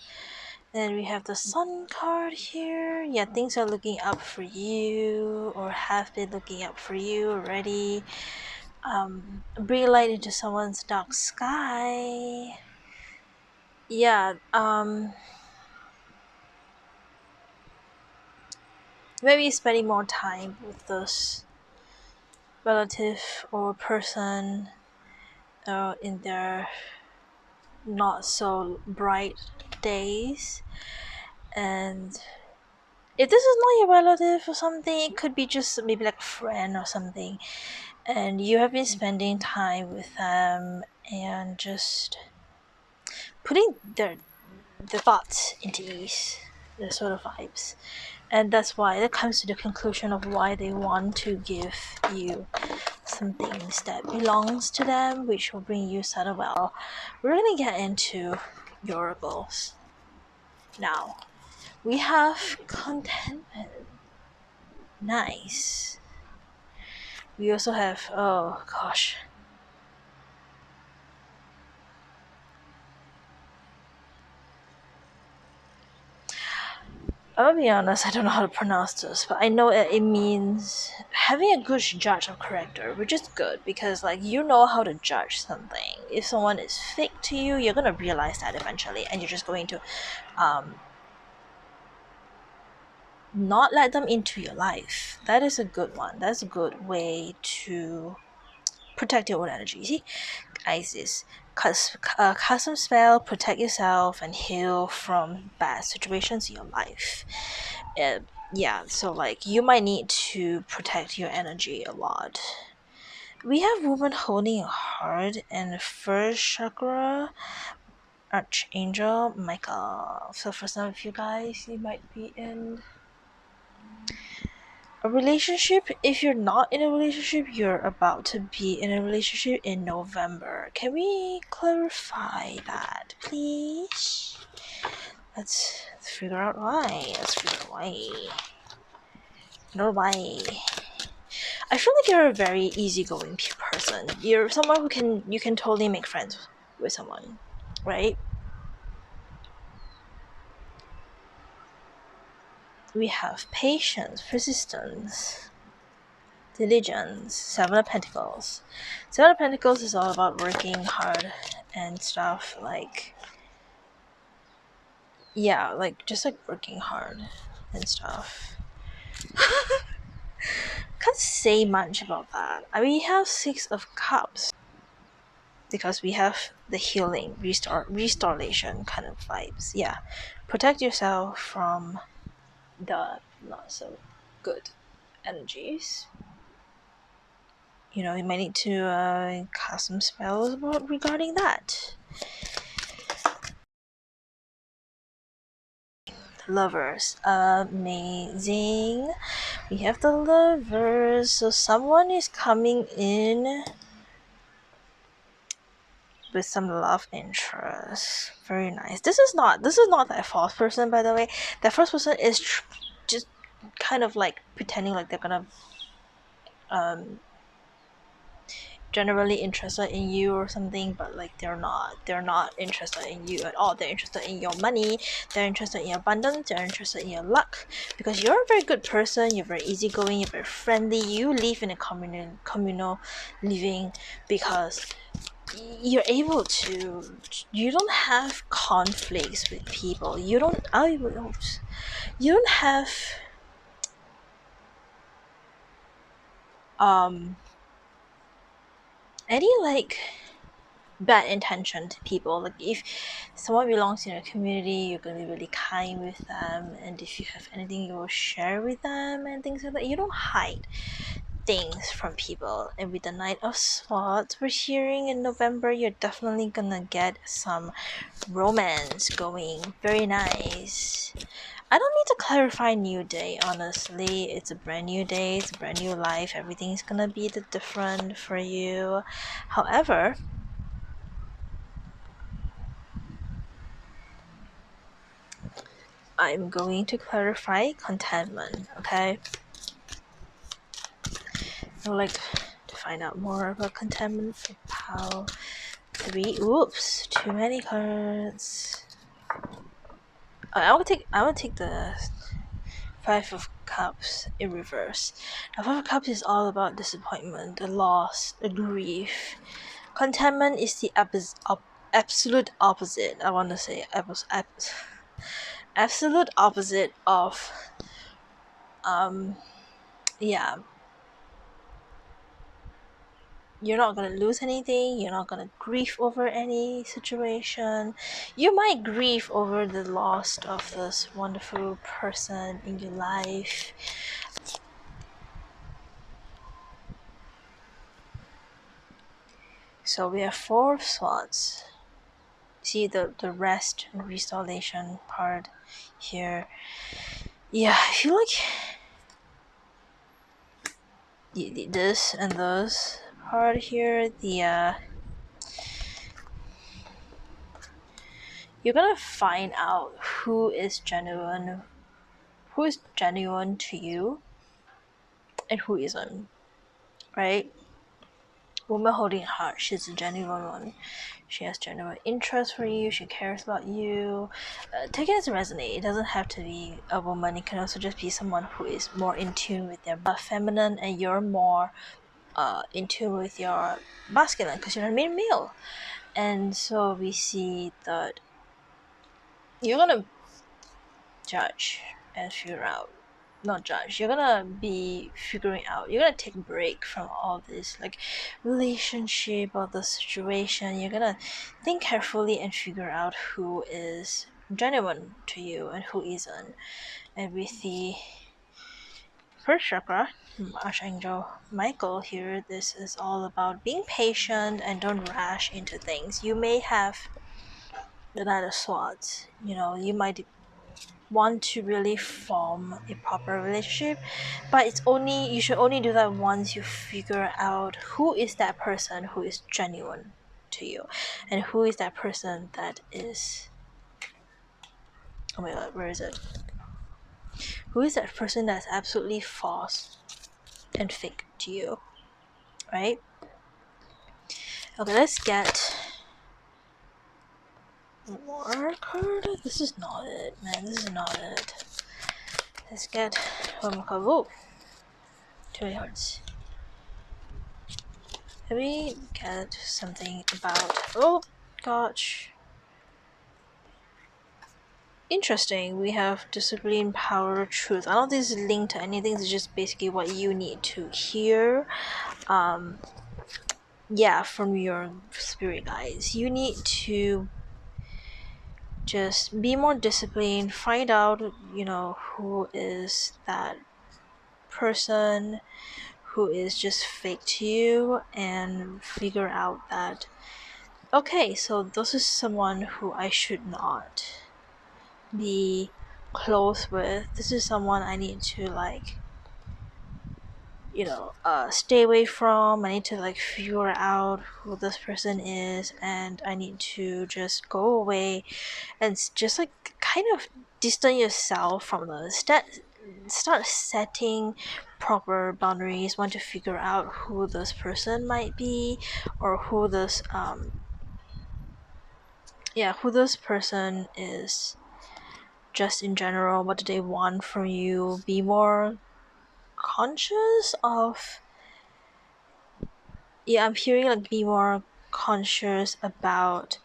Then we have the Sun card here. Yeah, things are looking up for you, or have been looking up for you already. Bring light into someone's dark sky. Yeah, maybe spending more time with those relative or person in their not so bright days. And if this is not your relative or something, it could be just maybe like a friend or something, and you have been spending time with them and just putting their thoughts into ease, the sort of vibes. And that's why it comes to the conclusion of why they want to give you some things that belongs to them, which will bring you subtle well. We're gonna get into your goals now. We have contentment. Nice. We also have, oh gosh, I'll be honest, I don't know how to pronounce this, but I know it means having a good judge of character, which is good because, like, you know how to judge something. If someone is fake to you, you're gonna realize that eventually, and you're just going to not let them into your life. That is a good one. That's a good way to protect your own energy. See, Isis, custom spell, protect yourself and heal from bad situations in your life. Yeah, so like you might need to protect your energy a lot. We have woman holding a heart and first chakra archangel Michael. So for some of you guys, you might be in a relationship. If you're not in a relationship, you're about to be in a relationship in November. Can we clarify that, please? Let's figure out why. No why. I feel like you're a very easygoing person. You're someone who you can totally make friends with someone, right? We have patience, persistence, diligence, Seven of Pentacles. Seven of Pentacles is all about working hard and stuff, like, yeah, like just like working hard and stuff. Can't say much about that. We have Six of Cups because we have the healing, restoration kind of vibes. Yeah, protect yourself from the not so good energies. You know, you might need to cast some spells regarding that. Lovers, amazing. We have the lovers, so someone is coming in with some love interest. Very nice. This is not that false person, by the way. That first person is just kind of like pretending like they're gonna generally interested in you or something, but like they're not interested in you at all. They're interested in your money, they're interested in your abundance, they're interested in your luck, because you're a very good person, you're very easygoing, you're very friendly, you live in a communal living because you're able to, you don't have conflicts with people, you don't have any like bad intention to people. Like if someone belongs in a community, you're gonna be really kind with them, and if you have anything you will share with them and things like that. You don't hide things from people. And with the Knight of Swords we're hearing in November, you're definitely gonna get some romance going. Very nice. I don't need to clarify new day, honestly. It's a brand new day, it's a brand new life, everything's gonna be different for you. However, I'm going to clarify contentment, okay? I would like to find out more about contentment for POW 3. Oops, too many cards. I would take the Five of Cups in reverse. Now, Five of Cups is all about disappointment, the loss, the grief. Contentment is the absolute opposite. I want to say absolute opposite of yeah. You're not gonna lose anything. You're not gonna grieve over any situation. You might grieve over the loss of this wonderful person in your life. So we have 4 of Swords. See the rest and restoration part here. Yeah, I feel like this and this part here, you're gonna find out who is genuine to you and who isn't, right? Woman holding heart, she's a genuine one. She has genuine interest for you. She cares about you. Take it as a resonate. It doesn't have to be a woman. It can also just be someone who is more in tune with their feminine, and you're more in tune with your masculine because you're a male. And so we see that you're gonna judge and figure out, not judge, you're gonna be figuring out, you're gonna take a break from all this like relationship or the situation. You're gonna think carefully and figure out who is genuine to you and who isn't. And with the first chakra, Archangel Michael here, this is all about being patient and don't rush into things. You may have the Knight of Swords, you might want to really form a proper relationship, but you should only do that once you figure out who is that person who is genuine to you and who is that person that is, oh my god, where is it, who is that person that's absolutely false and fake to you, right? Okay, let's get more card. This is not it, man. This is not it. Let's get one more card. Whoa, 20 hearts. Let me get something about, oh gosh, interesting. We have discipline, power, truth. I don't think this is linked to anything. It's just basically what you need to hear from your spirit guides. You need to just be more disciplined, find out who is that person who is just fake to you, and figure out that, okay, so this is someone who I should not be close with. This is someone I need to stay away from. I need to figure out who this person is, and I need to just go away and just kind of distance yourself from them. Start setting proper boundaries. Want to figure out who this person might be, or who this person is just in general. What do they want from you? Be more conscious of, I'm hearing be more conscious about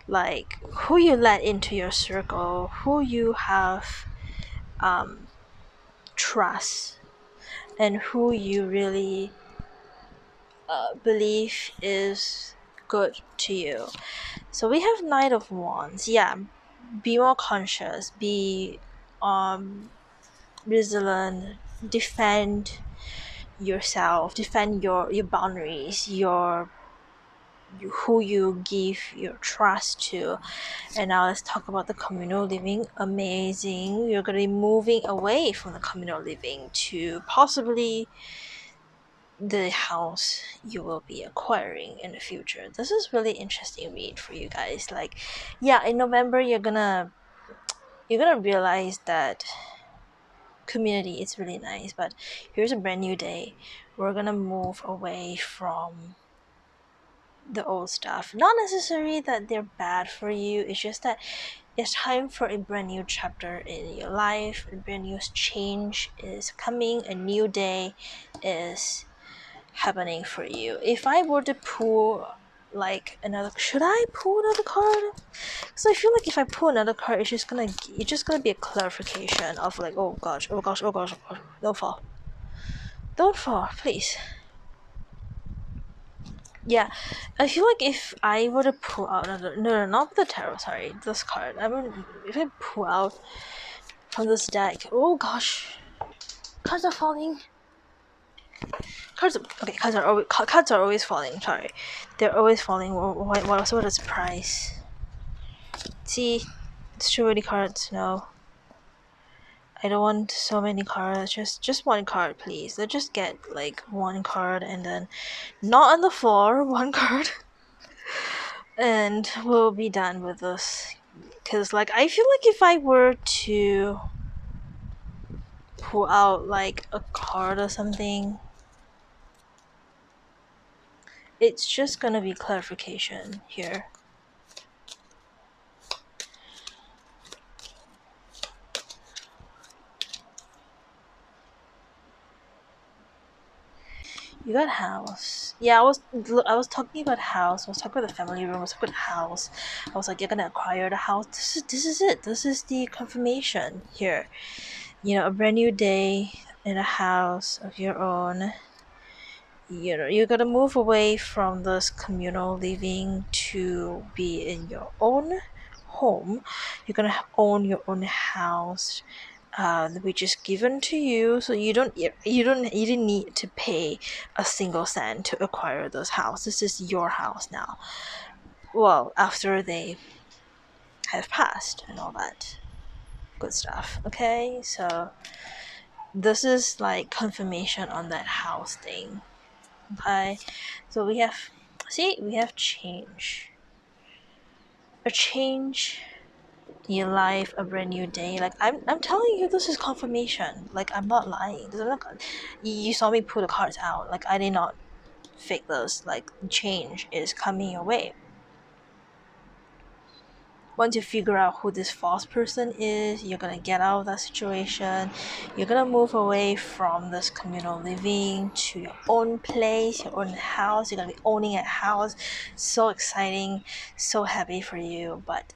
who you let into your circle, who you have trust, and who you really believe is good to you. So we have Knight of Wands. Be more conscious, be resilient, defend yourself, defend your boundaries, who you give your trust to. And now let's talk about the communal living. Amazing. You're going to be moving away from the communal living to possibly the house you will be acquiring in the future. This is really interesting read for you guys. In November you're gonna realize that community is really nice, but here's a brand new day. We're gonna move away from the old stuff. Not necessarily that they're bad for you, it's just that It's time for a brand new chapter in your life. A brand new change is coming. A new day is happening for you. If I were to pull like another, should I pull another card? So I feel like if I pull another card, it's just gonna be a clarification of like, oh gosh, oh gosh, oh gosh, oh gosh. Don't fall, don't fall, please. Yeah, I feel like if I were to pull out another, no, not the tarot, sorry, this card. I mean, if I pull out from this deck, oh gosh, cards are falling. Cards are always falling. Sorry, they're always falling. What is the price? See, it's too many cards. No, I don't want so many cards. Just one card, please. Let's just get like one card and then not on the floor. One card, and we'll be done with this. Cause like I feel like if I were to pull out like a card or something, it's just gonna be clarification here. You got house. Yeah, I was talking about house. I was talking about the family room. I was talking about house. I was like, you're gonna acquire the house. This is it. This is the confirmation here. You know, a brand new day in a house of your own. You know, you're gonna move away from this communal living to be in your own home. You're gonna own your own house, which is given to you, so you didn't need to pay a single cent to acquire this house. This is your house now. Well, after they have passed and all that good stuff. Okay, so this is like confirmation on that house thing. Okay, so we have change, a change in your life, a brand new day. Like I'm telling you, this is confirmation. Like I'm not lying. This is not, you saw me pull the cards out. Like I did not fake this. Like change is coming your way. Once you figure out who this false person is, you're gonna get out of that situation. You're gonna move away from this communal living to your own place, your own house. You're gonna be owning a house. So exciting, so happy for you. But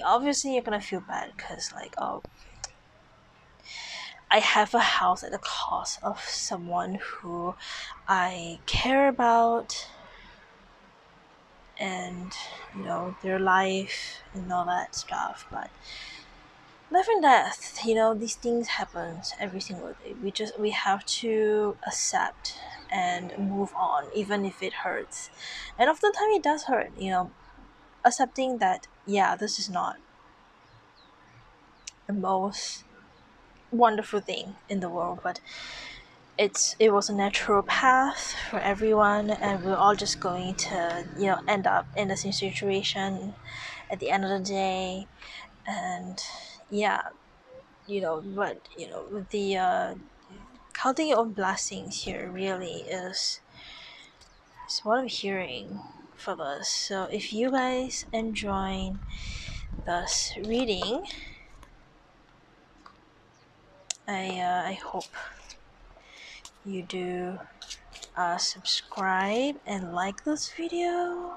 obviously you're gonna feel bad because like, oh, I have a house at the cost of someone who I care about, and you know their life and all that stuff. But life and death, you know, these things happen every single day. We have to accept and move on, even if it hurts. And oftentimes it does hurt, you know, accepting that, yeah, this is not the most wonderful thing in the world, but it was a natural path for everyone, and we're all just going to, you know, end up in the same situation at the end of the day. And yeah, you know, but you know, with the counting your own blessings here really is what I'm hearing for this. So if you guys enjoy this reading, I hope you do subscribe and like this video.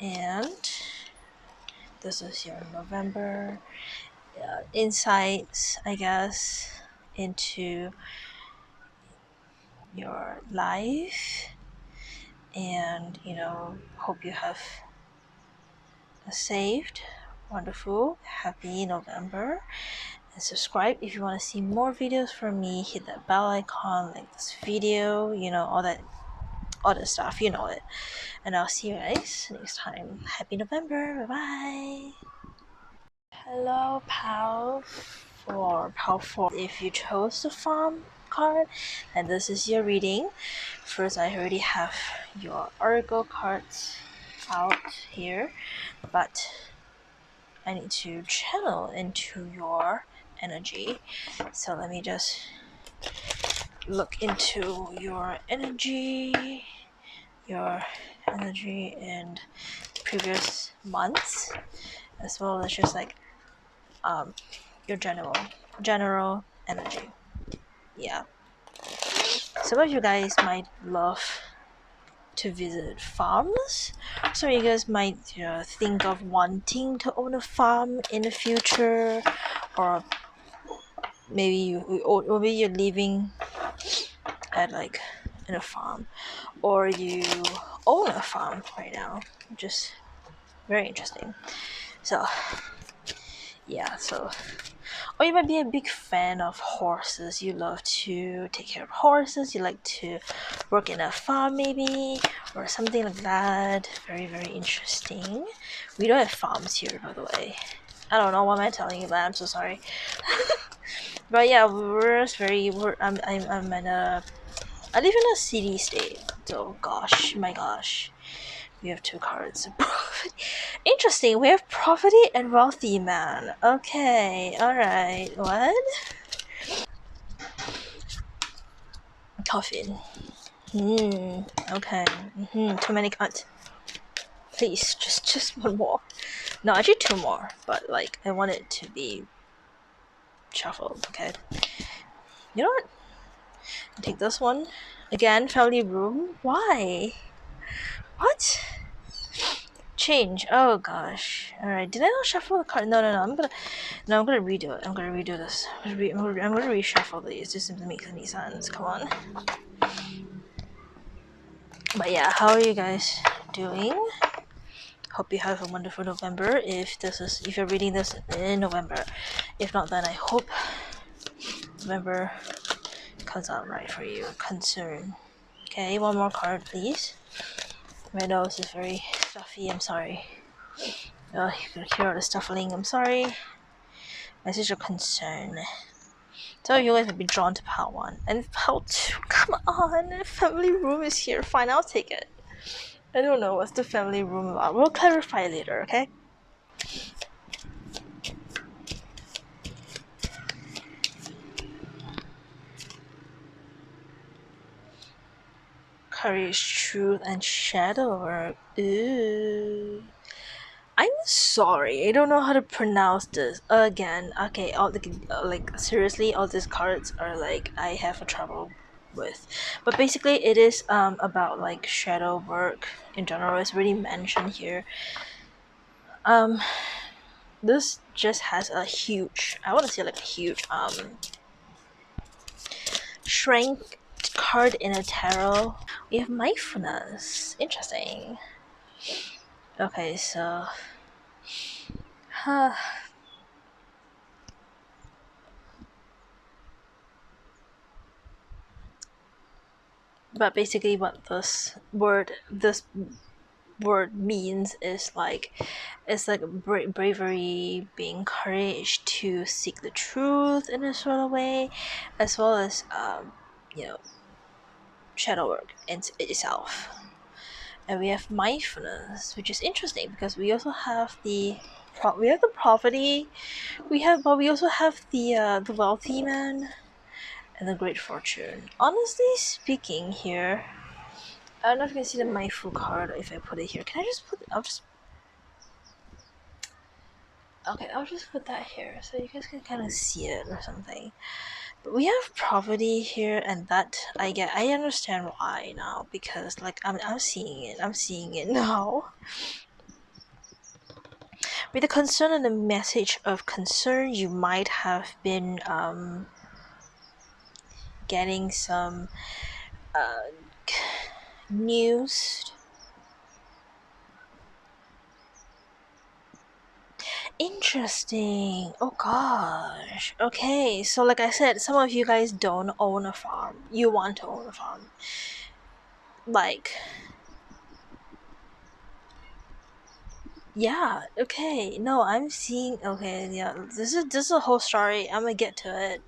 And this is your November insights, I guess, into your life. And you know, hope you have a saved, wonderful, happy November. And subscribe if you want to see more videos from me. Hit that bell icon, like this video, you know, all that stuff, you know it. And I'll see you guys next time. Happy November. Bye bye. Hello, pal. For pal 4, if you chose the farm card, and this is your reading. First, I already have your oracle cards out here, but I need to channel into your energy. So let me just look into your energy, and previous months, as well as just like your general energy. Yeah. Some of you guys might love to visit farms. So you guys might think of wanting to own a farm in the future, or maybe you're living at like in a farm, or you own a farm right now, which is very interesting. So yeah, or you might be a big fan of horses. You love to take care of horses. You like to work in a farm maybe, or something like that. Very, very interesting. We don't have farms here, by the way. I don't know what am I telling you, but I'm so sorry. But yeah, I live in a city state. So my gosh. We have two cards. Interesting. We have Poverty and Wealthy Man. Okay. Alright. What? Coffin. Okay. Too many cards. Please, just one more. No, actually two more. But like, I want it to be shuffled. Okay. You know what? Take this one. Again, family room. Why? What? Change. Oh gosh. Alright. Did I not shuffle the card? No. I'm gonna redo it. I'm gonna redo this. I'm gonna reshuffle these. This doesn't make any sense. Come on. But yeah, how are you guys doing? Hope you have a wonderful November. If you're reading this in November, if not, then I hope November comes out right for you. Concern. Okay, one more card, please. My nose is very stuffy. I'm sorry. Oh, you can hear all the stuffling. I'm sorry. Message of concern. So you guys have been drawn to pile 1 and pile 2. Come on, family room is here. Fine, I'll take it. I don't know what's the family room about. We'll clarify later, okay? Courage, truth, and shadow work. Ooh. I'm sorry, I don't know how to pronounce this again. Okay, seriously, all these cards are like I have a trouble with. But basically, it is about like shadow work in general. It's really mentioned here. This just has a huge, I want to say like a huge strength card in a tarot. We have mindfulness. Interesting. Okay, so but basically what this word means is like it's like bravery, being encouraged to seek the truth in a sort of way, as well as shadow work in itself. And we have mindfulness, which is interesting because we also have the poverty, but we also have the wealthy man and the great fortune. Honestly speaking, here, I don't know if you can see the mindful card if I put it here. Can I just put it? I'll just put that here so you guys can kind of see it or something. But we have poverty here, and that I understand why now, because like I'm seeing it now. With the concern and the message of concern, you might have been getting some news. Interesting. Oh gosh. Okay, so like I said, some of you guys don't own a farm. You want to own a farm. Like, yeah, okay. No, I'm seeing. Okay, yeah. This is a whole story. I'm gonna get to it.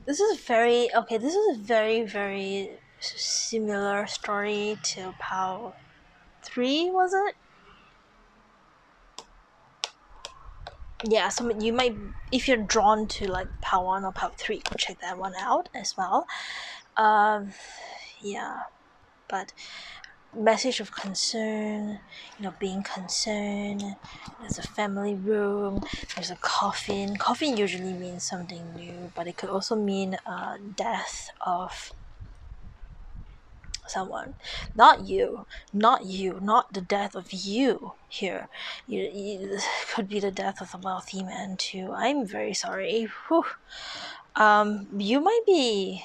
This is very okay. This is a very very similar story to Pal 3, was it? Yeah. So you might, if you're drawn to like Pal 1 or Pal 3, go check that one out as well. Yeah, but message of concern, being concerned. There's a family room, there's a coffin. Coffin usually means something new, but it could also mean death of someone. Not you, not the death of you here. You could be the death of a wealthy man too. I'm very sorry. Whew. You might be,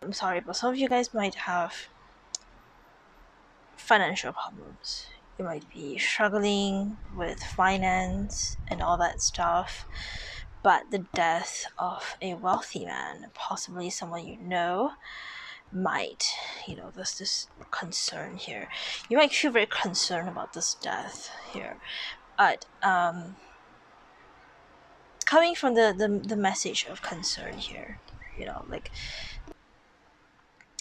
I'm sorry, but some of you guys might have financial problems. You might be struggling with finance and all that stuff, but the death of a wealthy man, possibly someone you know, might, there's this concern here. You might feel very concerned about this death here, but coming from the message of concern here, like,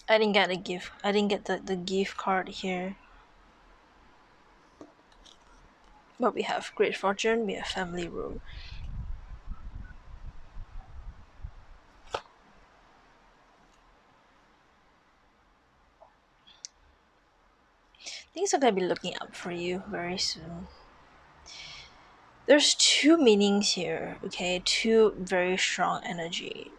I didn't get a gift. I didn't get the gift card here. But we have great fortune, we have family room. Things are gonna be looking up for you very soon. There's two meanings here, okay? Two very strong energy,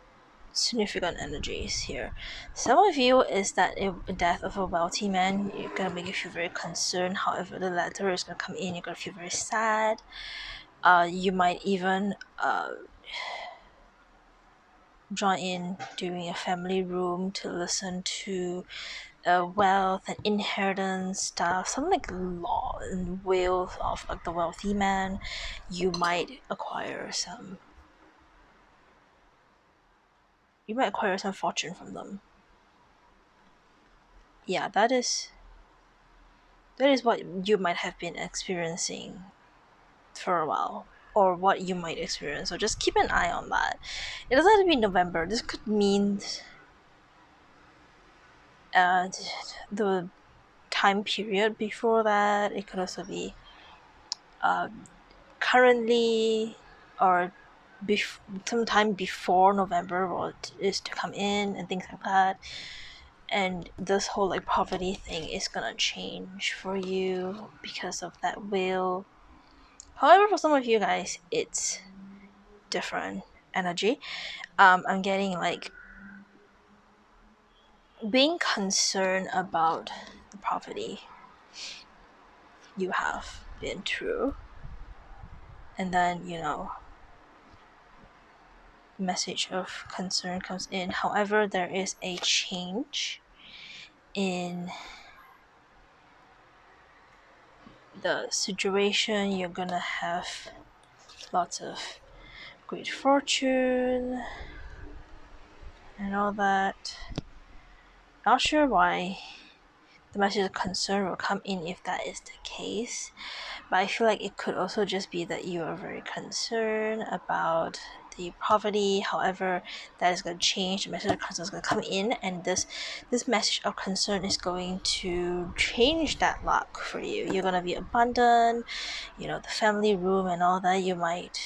significant energies here. Some of you is that a death of a wealthy man, you're gonna make you feel very concerned. However, the letter is gonna come in, you're gonna feel very sad. You might even join in during a family room to listen to wealth and inheritance stuff, something like law and will of like the wealthy man. You might acquire some fortune from them. Yeah, that is what you might have been experiencing for a while, or what you might experience. So just keep an eye on that. It doesn't have to be November. This could mean the time period before that. It could also be currently, or sometime before November, what is to come in and things like that. And this whole like poverty thing is gonna change for you because of that will. However, for some of you guys, it's different energy. I'm getting like being concerned about the poverty you have been through, and then message of concern comes in. However, there is a change in the situation. You're gonna have lots of great fortune and all that. Not sure why the message of concern will come in if that is the case, but I feel like it could also just be that you are very concerned about the poverty. However, that is going to change. The message of concern is going to come in, and this message of concern is going to change that luck for you. You're going to be abundant, the family room and all that. You might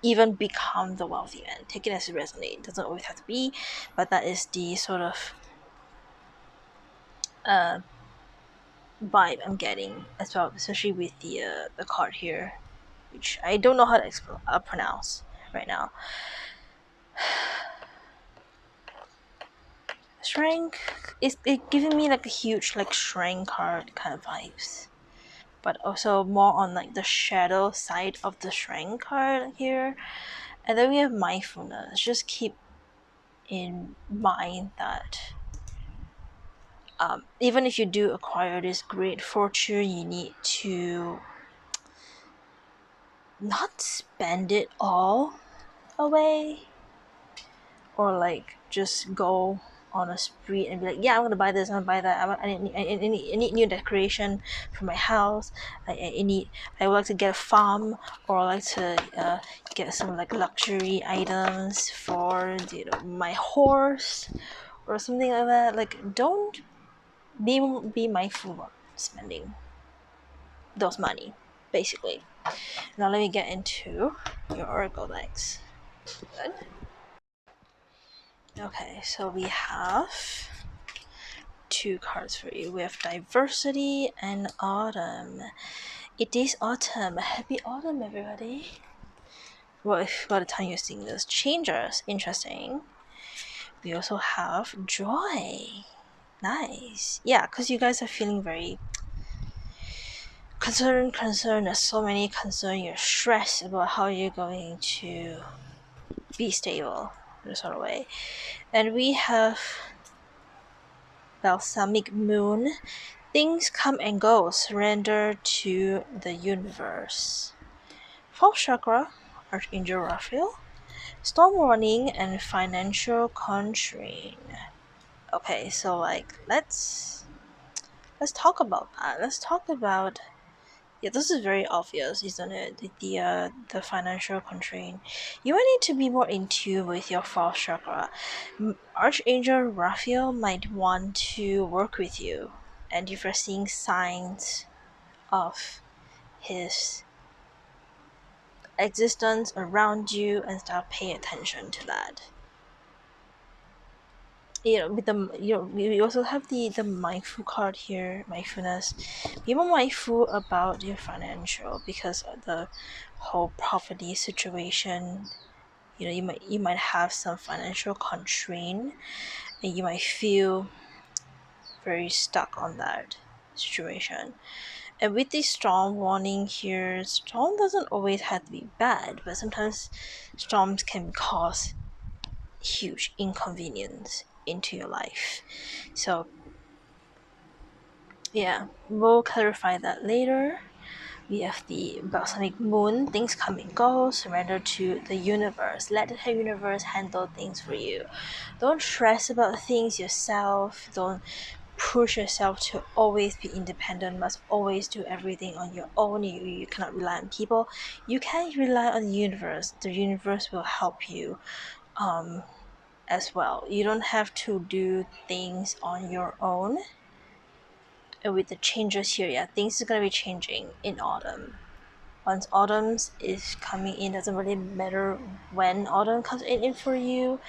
even become the wealthy man. Take it as it resonates. It doesn't always have to be, but that is the sort of vibe I'm getting as well, especially with the card here, which I don't know how to pronounce right now. Shrine is it giving me like a huge like shrine card kind of vibes, but also more on like the shadow side of the shrine card here. And then we have mindfulness. Just keep in mind that even if you do acquire this great fortune, you need to not spend it all away, or like just go on a spree and be like, yeah, I'm gonna buy this, I'm gonna buy that. I need new decoration for my house. I would like to get a farm, or I like to get some like luxury items for my horse or something like that. Like, don't be mindful of spending those money, basically. Now let me get into your oracle decks. Good. Okay, so we have two cards for you. We have diversity and autumn. It is autumn. Happy autumn, everybody. Well, if by the time you're seeing this, changers, interesting. We also have joy. Nice. Yeah, because you guys are feeling very concerned. There's so many concern. You're stressed about how you're going to be stable in a sort of way. And we have balsamic moon. Things come and go. Surrender to the universe. Fourth chakra, Archangel Raphael. Storm warning and financial constraint. Okay, so like let's talk about that. Let's talk about, yeah, this is very obvious, isn't it? The financial constraint. You might need to be more in tune with your fourth chakra. Archangel Raphael might want to work with you, and if you're seeing signs of his existence around you, and start paying attention to that. With the we also have the mindful card here, mindfulness. Be more mindful about your financial, because of the whole poverty situation. You might have some financial constraint, and you might feel very stuck on that situation. And with the storm warning here, storm doesn't always have to be bad, but sometimes storms can cause huge inconvenience into your life. So yeah, we'll clarify that later. We have the balsamic moon. Things come and go. Surrender to the universe. Let the universe handle things for you. Don't stress about things yourself. Don't push yourself to always be independent. Must always do everything on your own. You cannot rely on people. You can rely on the universe. The universe will help you as well. You don't have to do things on your own. And with the changes here, yeah, things are gonna be changing in autumn. Once autumn is coming in, doesn't really matter when autumn comes in for you.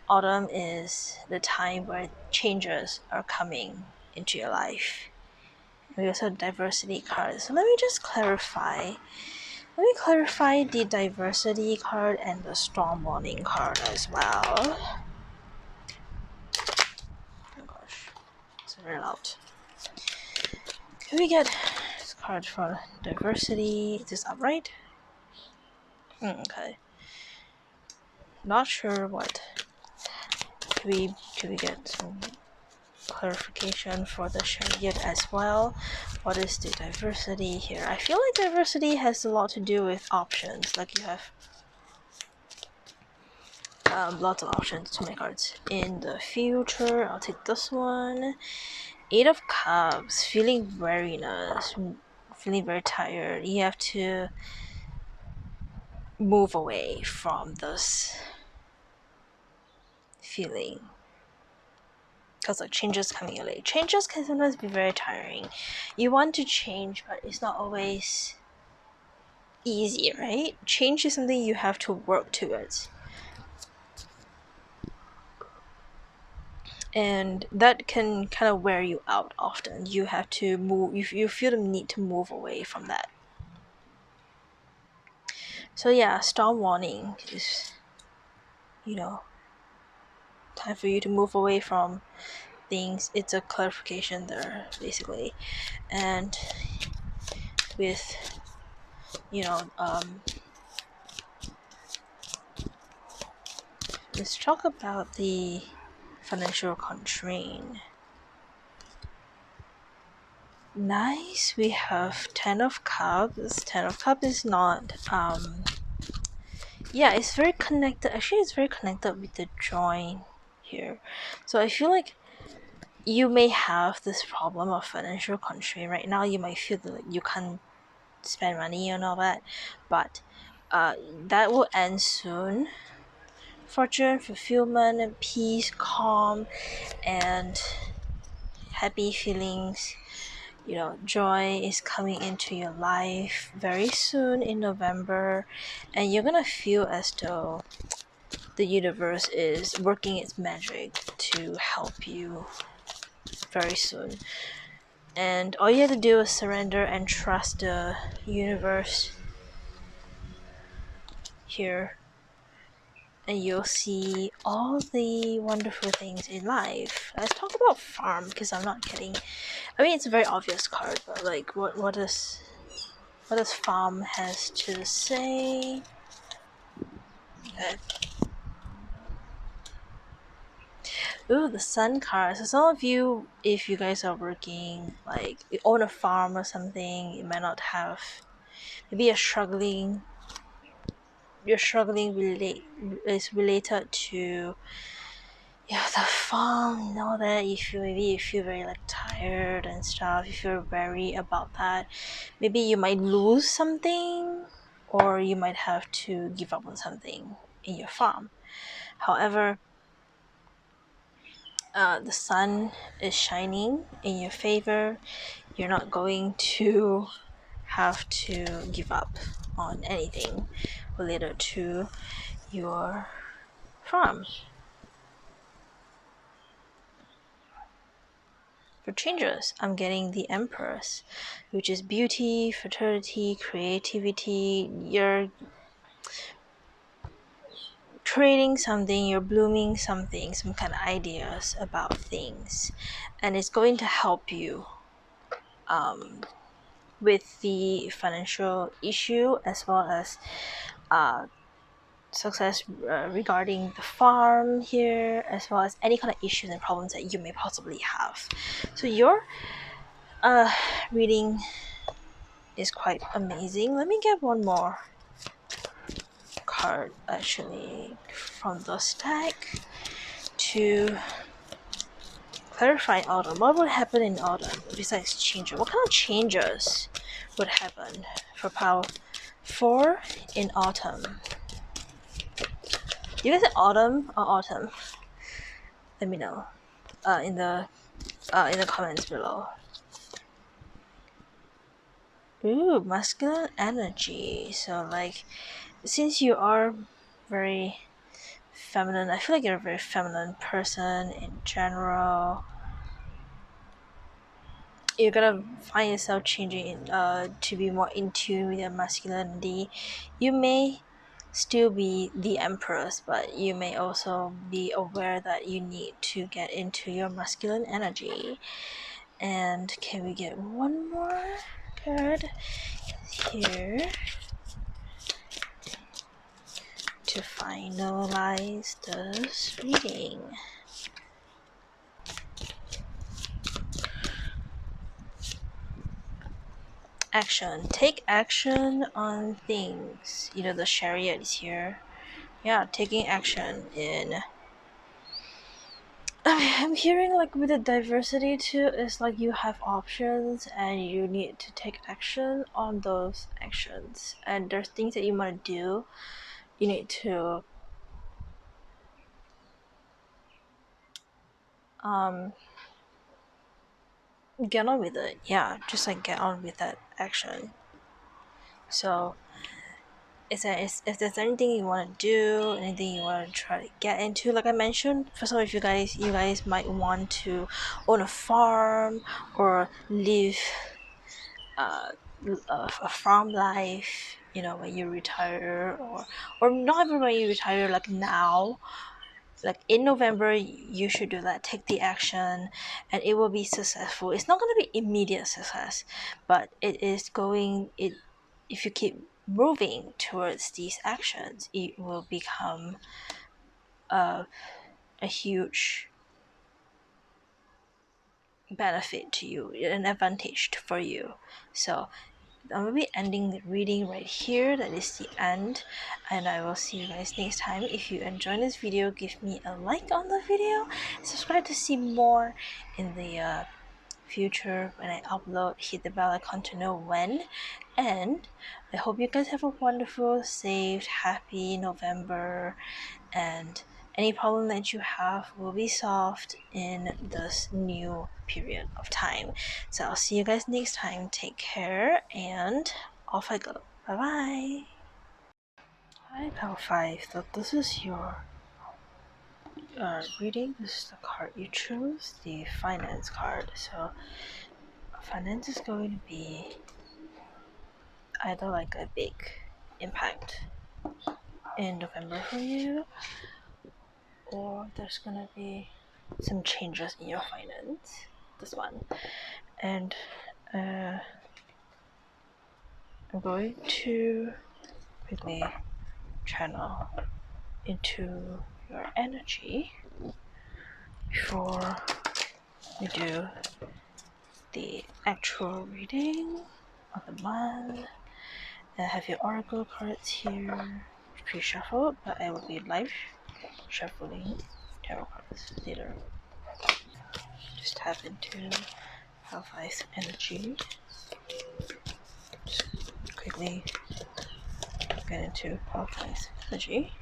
Autumn is the time where changes are coming into your life. And we also have diversity cards. So let me just clarify. Let me clarify the diversity card and the storm warning card as well. Oh gosh, it's very loud. Can we get this card for diversity? Is this upright? Okay. Not sure what. Can we get some clarification for the chariot as well? What is the diversity here? I feel like diversity has a lot to do with options. Like you have lots of options to make cards in the future. I'll take this one. Eight of Cups. Feeling weariness. Feeling very tired. You have to move away from this feeling, because like changes coming your way. Changes can sometimes be very tiring. You want to change, but it's not always easy, right? Change is something you have to work towards, and that can kind of wear you out often. You have to move. You feel the need to move away from that. So yeah, storm warning is, time for you to move away from things. It's a clarification there, basically. And with let's talk about the financial constraint. Nice. We have 10 of Cups. 10 of Cups is not yeah, it's very connected. Actually, it's very connected with the join here. So I feel like you may have this problem of financial constraint right now. You might feel that you can't spend money and all that, but that will end soon. Fortune, fulfillment, and peace, calm, and happy feelings. Joy is coming into your life very soon in November, and you're gonna feel as though the universe is working its magic to help you very soon. And all you have to do is surrender and trust the universe here, and you'll see all the wonderful things in life. Let's talk about farm, because I'm not kidding. I mean, it's a very obvious card, but like, what does farm has to say? Okay. Ooh, the sun card. So some of you, if you guys are working, like you own a farm or something, you might not have. Maybe you're struggling is related to the farm and all that. Maybe you feel very like tired and stuff, if you're very about that, maybe you might lose something, or you might have to give up on something in your farm. However, the sun is shining in your favor. You're not going to have to give up on anything related to your farm. For changes, I'm getting the Empress, which is beauty, fertility, creativity. You're creating something, you're blooming something, some kind of ideas about things, and it's going to help you with the financial issue, as well as success regarding the farm here, as well as any kind of issues and problems that you may possibly have. So your reading is quite amazing. Let me get one more card actually from the stack to clarify autumn. What would happen in autumn besides changes? What kind of changes would happen for power 4 in autumn? You guys say autumn or autumn? Let me know in the comments below. Ooh, masculine energy. So like, since you are very feminine, I feel like you're a very feminine person in general. You're gonna find yourself changing to be more in tune with your masculinity. You may still be the empress, but you may also be aware that you need to get into your masculine energy. And can we get one more card here to finalize this reading? Action. Take action on things. The chariot is here. Yeah, taking action in. I'm hearing like with the diversity too, it's like you have options and you need to take action on those actions. And there's things that you want to do. You need to get on with it. Yeah, just like get on with that action. So if there's anything you want to do, anything you want to try to get into, like I mentioned, for some of you guys might want to own a farm or live a farm life, when you retire, or not even when you retire, like now, like in November, you should do that. Take the action, and it will be successful. It's not going to be immediate success, but it is going. If you keep moving towards these actions, it will become a huge benefit to you, an advantage for you. So I'm going to be ending the reading right here. That is the end, and I will see you guys next time. If you enjoyed this video, give me a like on the video, subscribe to see more in the future when I upload. Hit the bell icon to know when, and I hope you guys have a wonderful, safe, happy November, and any problem that you have will be solved in this new period of time. So I'll see you guys next time. Take care, and off I go. Bye bye. Hi, Pal 5. So this is your reading. This is the card you chose, the finance card. So finance is going to be either like a big impact in November for you, or there's gonna be some changes in your finance this month. And I'm going to quickly channel into your energy before we do the actual reading of the month. I have your oracle cards here pre-shuffled, but I will be live shuffling tarot cards later. Just tap into Hellfire energy. Just quickly get into Hellfire energy.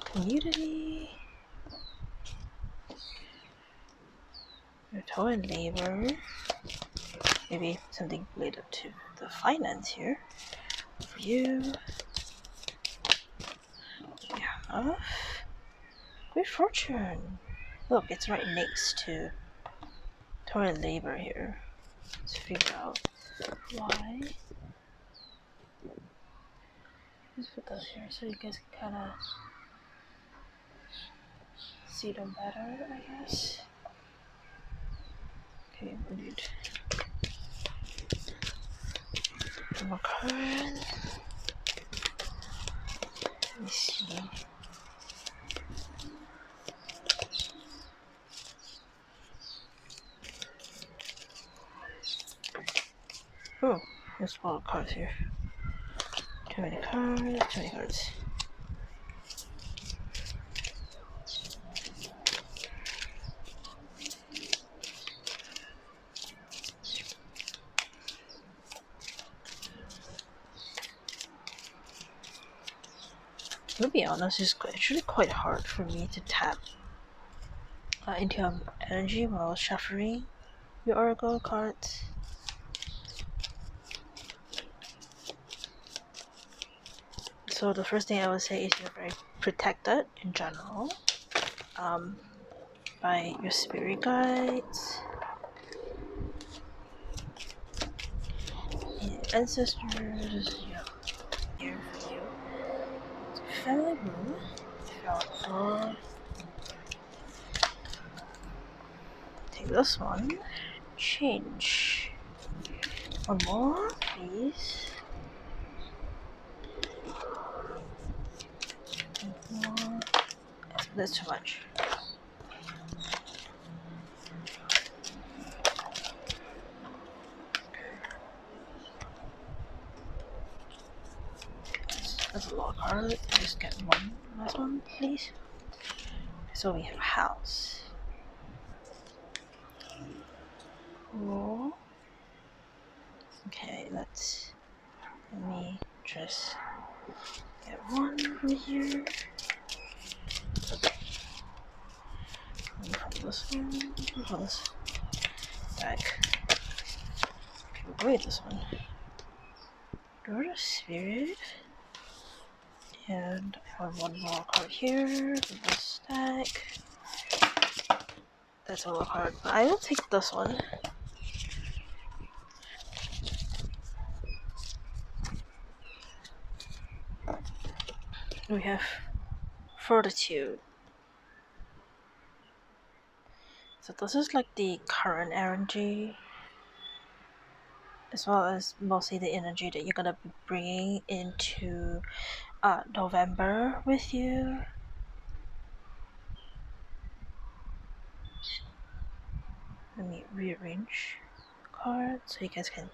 Community. Your Toil and labor. Maybe something related to the finance here. For you. We have Great Fortune. Look, it's right next to Toil and labor here. Let's figure out why. Let's put those here so you guys can kind of see them better, I guess. Okay, we need more card. Let me see. Oh, there's a lot of cards here. Too many cards, too many cards. To be honest, it's actually quite hard for me to tap into your energy while shuffling your oracle cards. So the first thing I would say is you're very protected in general by your spirit guides, and ancestors. Yeah, here for you. Family room. Also, take this one. Change. One more, please. One more. That's too much. That's a lot of cards. Just get one last one, please. So we have house. Cool. Okay, let me just get one from here. One from this one. From this back. Okay, wait, this one. Door of Spirit. And I have one more card here from this stack. That's a little hard, but I will take this one. We have Fortitude. So this is like the current energy, as well as mostly the energy that you're gonna be bringing into November with you. Let me rearrange cards so you guys can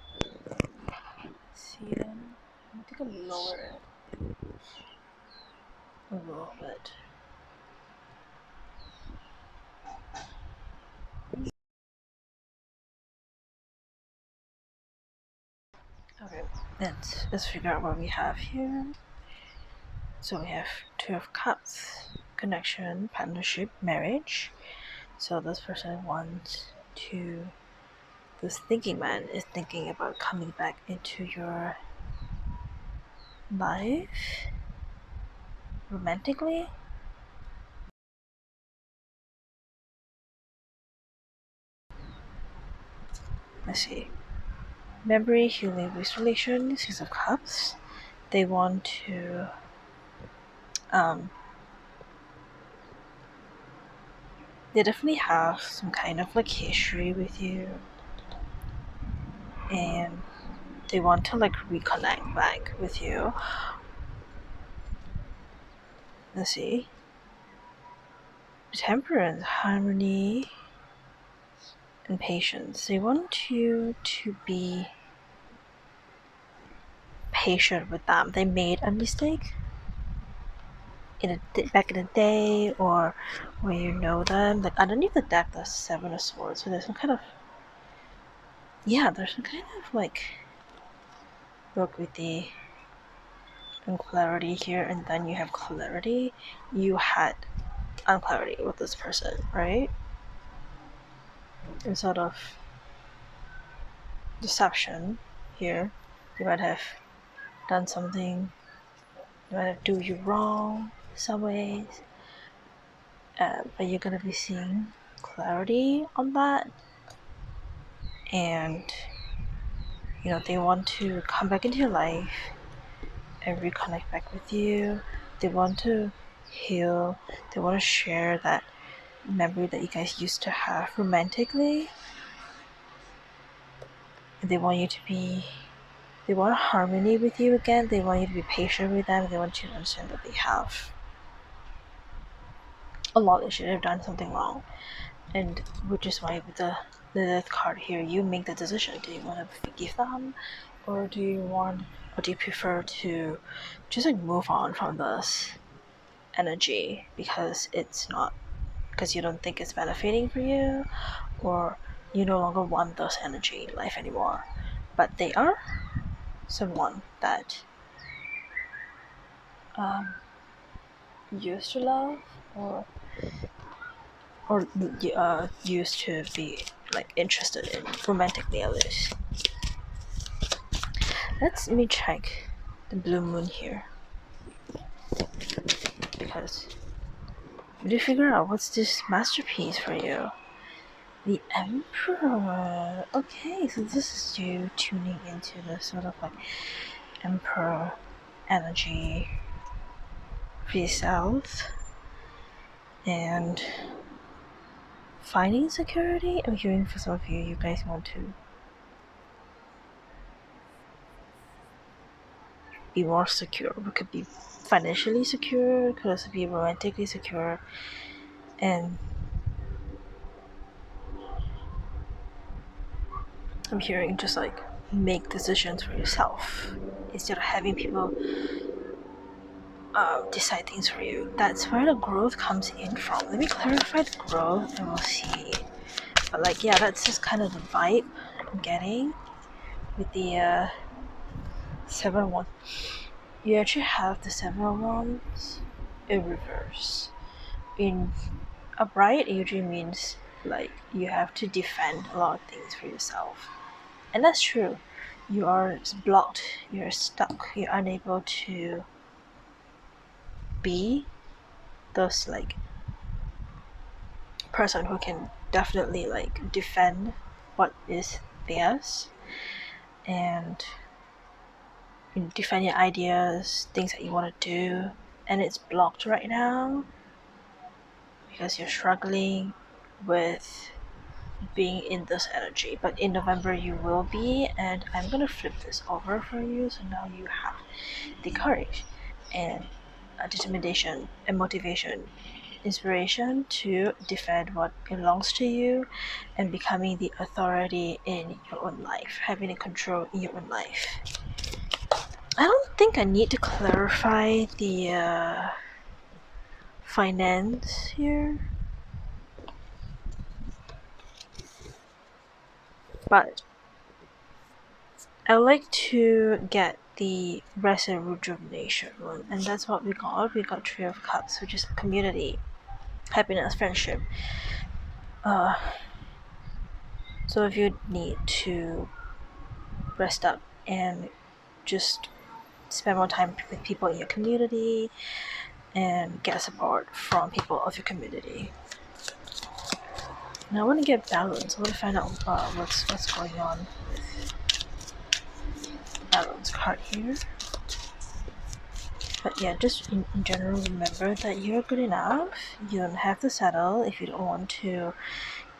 see them. I think I'm lower it a little bit. Okay, let's figure out what we have here. So we have Two of Cups, connection, partnership, marriage. So this person wants to, this thinking man is thinking about coming back into your life romantically. let's see. Memory, healing, restoration, Six of Cups. They want to they definitely have some kind of like history with you, and they want to like reconnect back with you. Let's see. Temperance, harmony, and patience. They want you to be patient with them. They made a mistake back in the day, or when you know them. Like underneath the deck, the Seven of Swords. So there's some kind of there's some kind of like look with the unclarity here, and then you have clarity. You had unclarity with this person, right? And sort of deception here. They might have done something. They might have do you wrong some ways, but you're gonna be seeing clarity on that, and they want to come back into your life and reconnect back with you. They want to heal. They want to share that memory that you guys used to have romantically. And they want harmony with you again. They want you to be patient with them. They want you to understand that they have a lot of shit. They've done something wrong, and which is why with the Lilith card here, you make the decision. Do you want to forgive them, or do you prefer to just like move on from this energy because you don't think it's benefiting for you, or you no longer want this energy in life anymore? But they are someone that used to love, or used to be like interested in romantically at least. Let me check the blue moon here, because we need to figure out what's this masterpiece for you. The Emperor. Okay, so this is you tuning into the sort of like Emperor energy for yourself and finding security. I'm hearing for some of you guys want to be more secure. It could be financially secure, it could also be romantically secure, and I'm hearing just like make decisions for yourself instead of having people decide things for you. That's where the growth comes in from. Let me clarify the growth and we'll see. But like, yeah, that's just kind of the vibe I'm getting with the 7 1. You actually have the 7 Wands in reverse. In upright, it usually means like you have to defend a lot of things for yourself. And that's true. You are blocked, you're stuck, you're unable to be this like person who can definitely like defend what is theirs and defend your ideas, things that you want to do, and it's blocked right now because you're struggling with being in this energy. But in November you will be, and I'm gonna flip this over for you, so now you have the courage and determination and motivation, inspiration to defend what belongs to you and becoming the authority in your own life, having a control in your own life. I don't think I need to clarify the finance here, but I like to get the rest and rejuvenation one, and that's what we got. We got Three of Cups, which is community, happiness, friendship. So if you need to rest up and just spend more time with people in your community and get support from people of your community. Now I want to get balance. I want to find out what's going on. Balance card here. But yeah, just in general, remember that you're good enough. You don't have to settle if you don't want to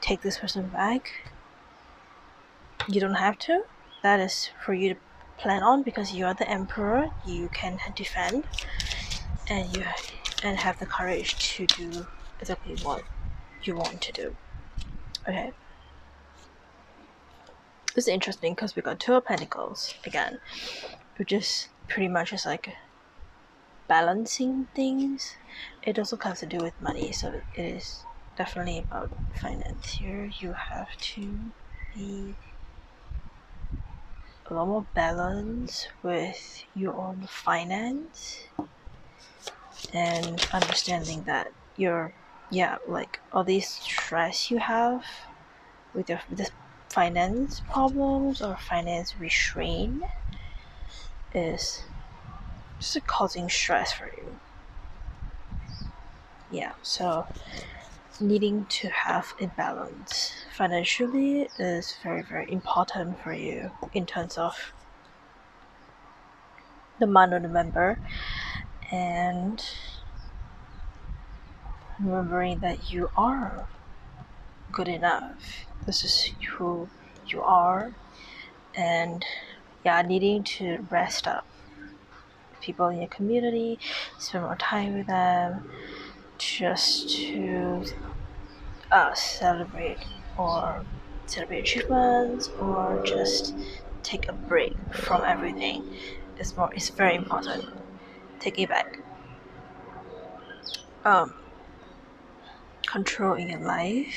take this person back. You don't have to. That is for you to plan on, because you are the emperor. You can defend, and have the courage to do exactly what you want to do. Okay. This is interesting because we got Two of Pentacles again, which is pretty much just like balancing things. It also has to do with money, so it is definitely about finance here. You have to be a lot more balanced with your own finance and understanding that like all these stress you have with this finance problems or finance restraint is just causing stress for you. Yeah, so needing to have a balance financially is very, very important for you in terms of the month of November, and remembering that you are good enough. This is who you are, and yeah, needing to rest up people in your community, spend more time with them, just to celebrate achievements, or just take a break from everything. It's very important. Take it back. Control in your life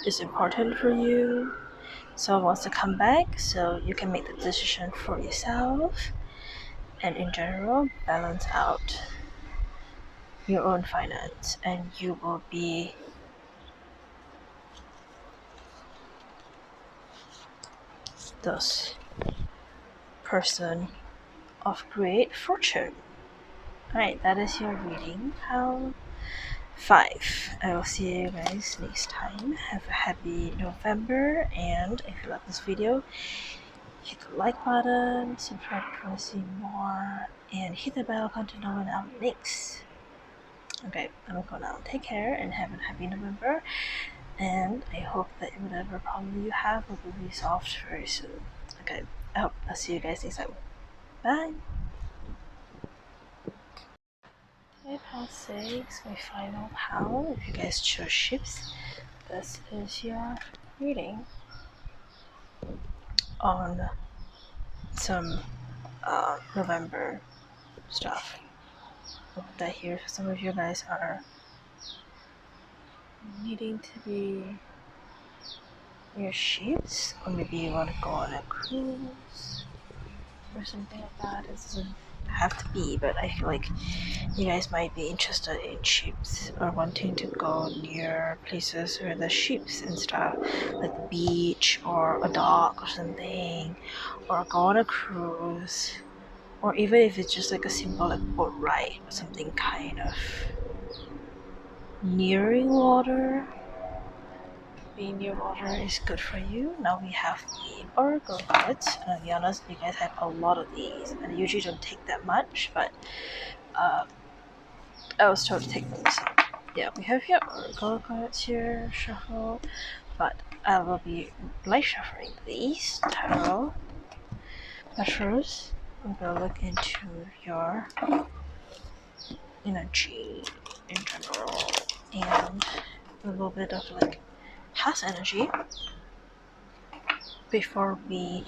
is important for you. Someone wants to come back, so you can make the decision for yourself, and in general balance out your own finance, and you will be this person of great fortune. Alright, that is your reading. How 5. I will see you guys next time. Have a happy November, and if you like this video, hit the like button, subscribe if you want to see more, and hit the bell icon to know when I'm next. Okay, I'm gonna go now. Take care and have a happy November, and I hope that whatever problem you have will be resolved very soon. Okay, I'll see you guys next time. Bye! Okay, pile 6, my final pile. If you guys chose ships, this is your reading on some November stuff. Hope that here some of you guys are needing to be near ships, or maybe you want to go on a cruise or something like that. It doesn't have to be, but I feel like you guys might be interested in ships or wanting to go near places where there's ships and stuff, like the beach or a dock or something, or go on a cruise, or even if it's just like a simple like boat ride or something kind of nearing water. Being near water is good for you. Now we have the oracle cards, and I'll be honest, you guys have a lot of these, and I usually don't take that much, but I was told to take them. So yeah, we have your oracle cards here, shuffle, but I will be light shuffling these tarot. But first, I'm gonna look into your energy in general, and a little bit of like past energy before we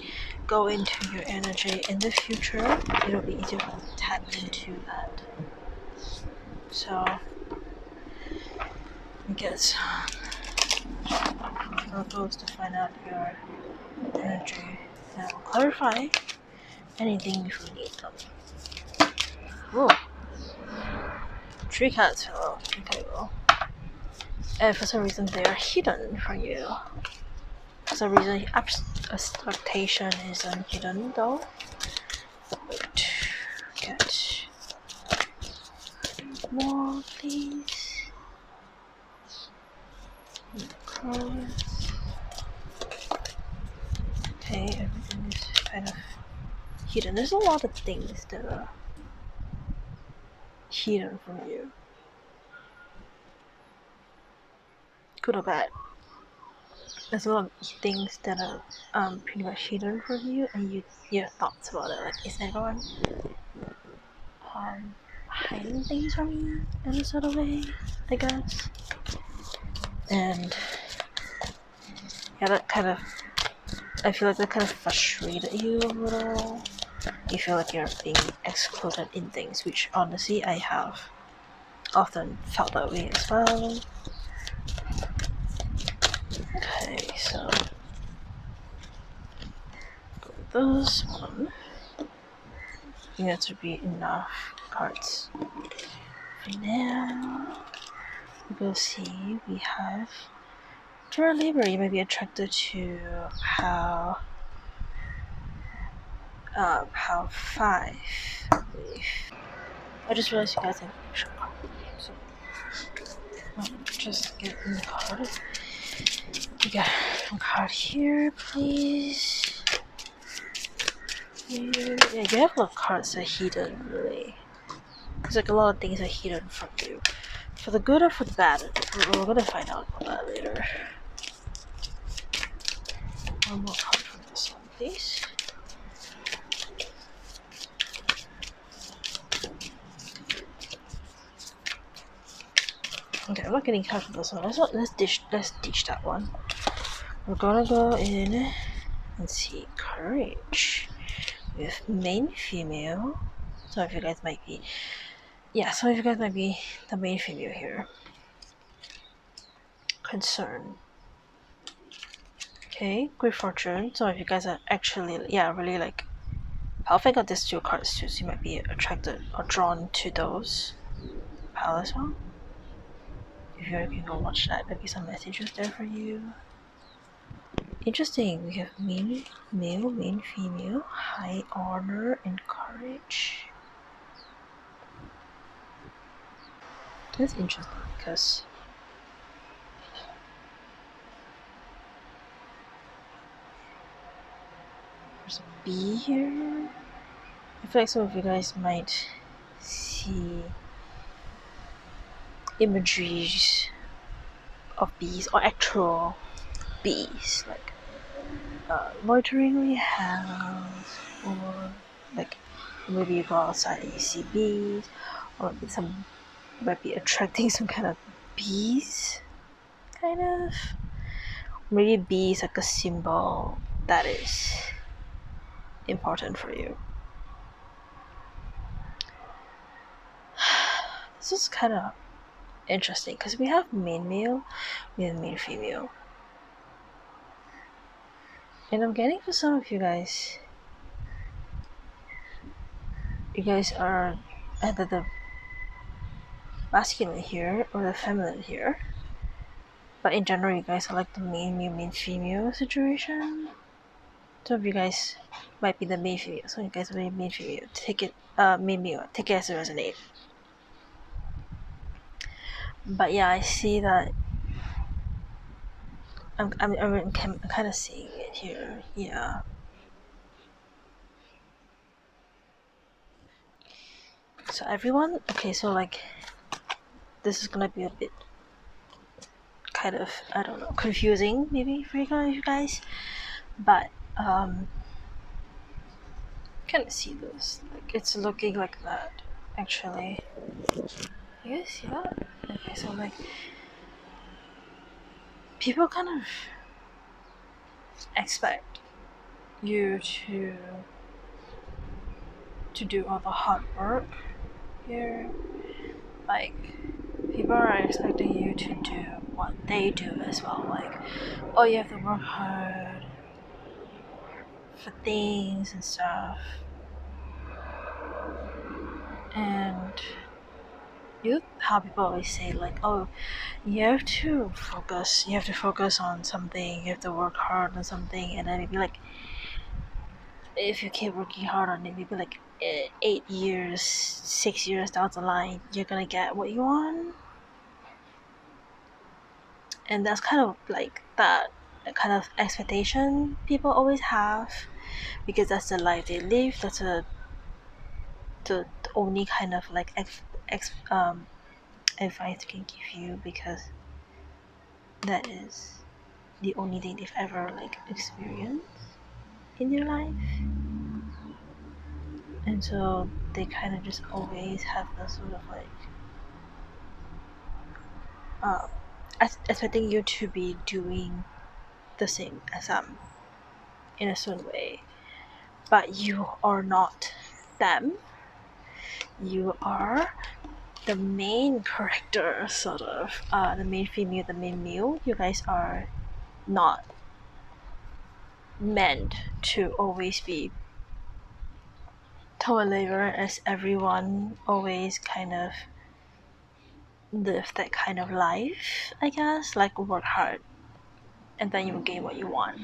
go into your energy in the future. It'll be easier to tap into that. So I guess our goal is to find out your energy and clarify anything if we need them. Whoa. 3 cards fell out. Okay, well. And for some reason they are hidden from you. For some reason expectation isn't hidden though. Wait. Get more please. cards. Okay, everything is kind of hidden. There's a lot of things that are hidden from you. Good or bad. There's a lot of things that are pretty much hidden from you, and your thoughts about it. Like, is everyone hiding things from you in a sort of way, I guess? And yeah, that kind of, I feel like that kind of frustrated you a little. You feel like you're being excluded in things, which honestly I have often felt that way as well. Okay, so this one, I think that should be enough cards for now. We'll see. We have Juror Libra. You may be attracted to how 5, I believe. I just realized you guys have an extra card, so just get in the card. You got a card here, please. Yeah, you have a lot of cards that are hidden, really. There's like a lot of things are hidden from you. For the good or for the bad, we're gonna find out about that later. One more card from this one, please. Okay, I'm not getting cards from this one. Let's ditch that one. We're gonna go in and see courage with main female. Some of you guys might be the main female here. Concern. Okay, great fortune. Some of you guys are actually really like. I think got these 2 cards too, so you might be attracted or drawn to those pal as well. If you can go watch that, maybe some messages there for you. Interesting. We have main male, main female, high honor, and courage. That's interesting because there's a bee here. I feel like some of you guys might see images of bees or actual bees, like loitering house, or like maybe you go outside and you see bees, or maybe you might be attracting some kind of bees, kind of. Maybe bee is like a symbol that is important for you. This is kind of interesting because we have main male, we have main female, and I'm getting for some of you guys are either the masculine here or the feminine here, but in general you guys are like the main male, main female situation. Some of you guys might be the main female, some of you guys are the main female. Take it main male, take it as it resonates. But yeah, I see that I'm kind of seeing it here. Yeah. So everyone, okay, so like this is gonna be a bit kind of, I don't know, confusing maybe for you guys, but kind of see this, like it's looking like that actually. You guys see that? Okay, so like people kind of expect you to do all the hard work here. Like people are expecting you to do what they do as well. Like, oh, you have to work hard for things and stuff. And how people always say like, oh, you have to focus on something, you have to work hard on something, and then maybe like if you keep working hard on it, maybe like 8 years, 6 years down the line, you're gonna get what you want. And that's kind of like that kind of expectation people always have, because that's the life they live. That's the only kind of like advice I can give you, because that is the only thing they've ever like experienced in their life. And so they kind of just always have this sort of like expecting you to be doing the same as them in a certain way, but you are not them. You are the main character, sort of, the main female, the main male. You guys are not meant to always be toilet labor, as everyone always kind of live that kind of life, I guess, like work hard and then you will get what you want.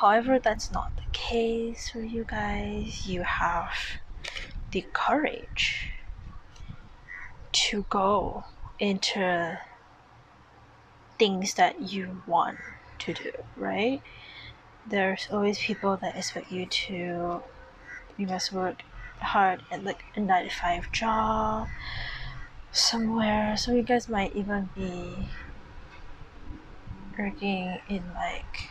However, that's not the case for you guys. You have the courage to go into things that you want to do, right? There's always people that expect you must work hard at like a 9 to 5 job somewhere. So you guys might even be working in like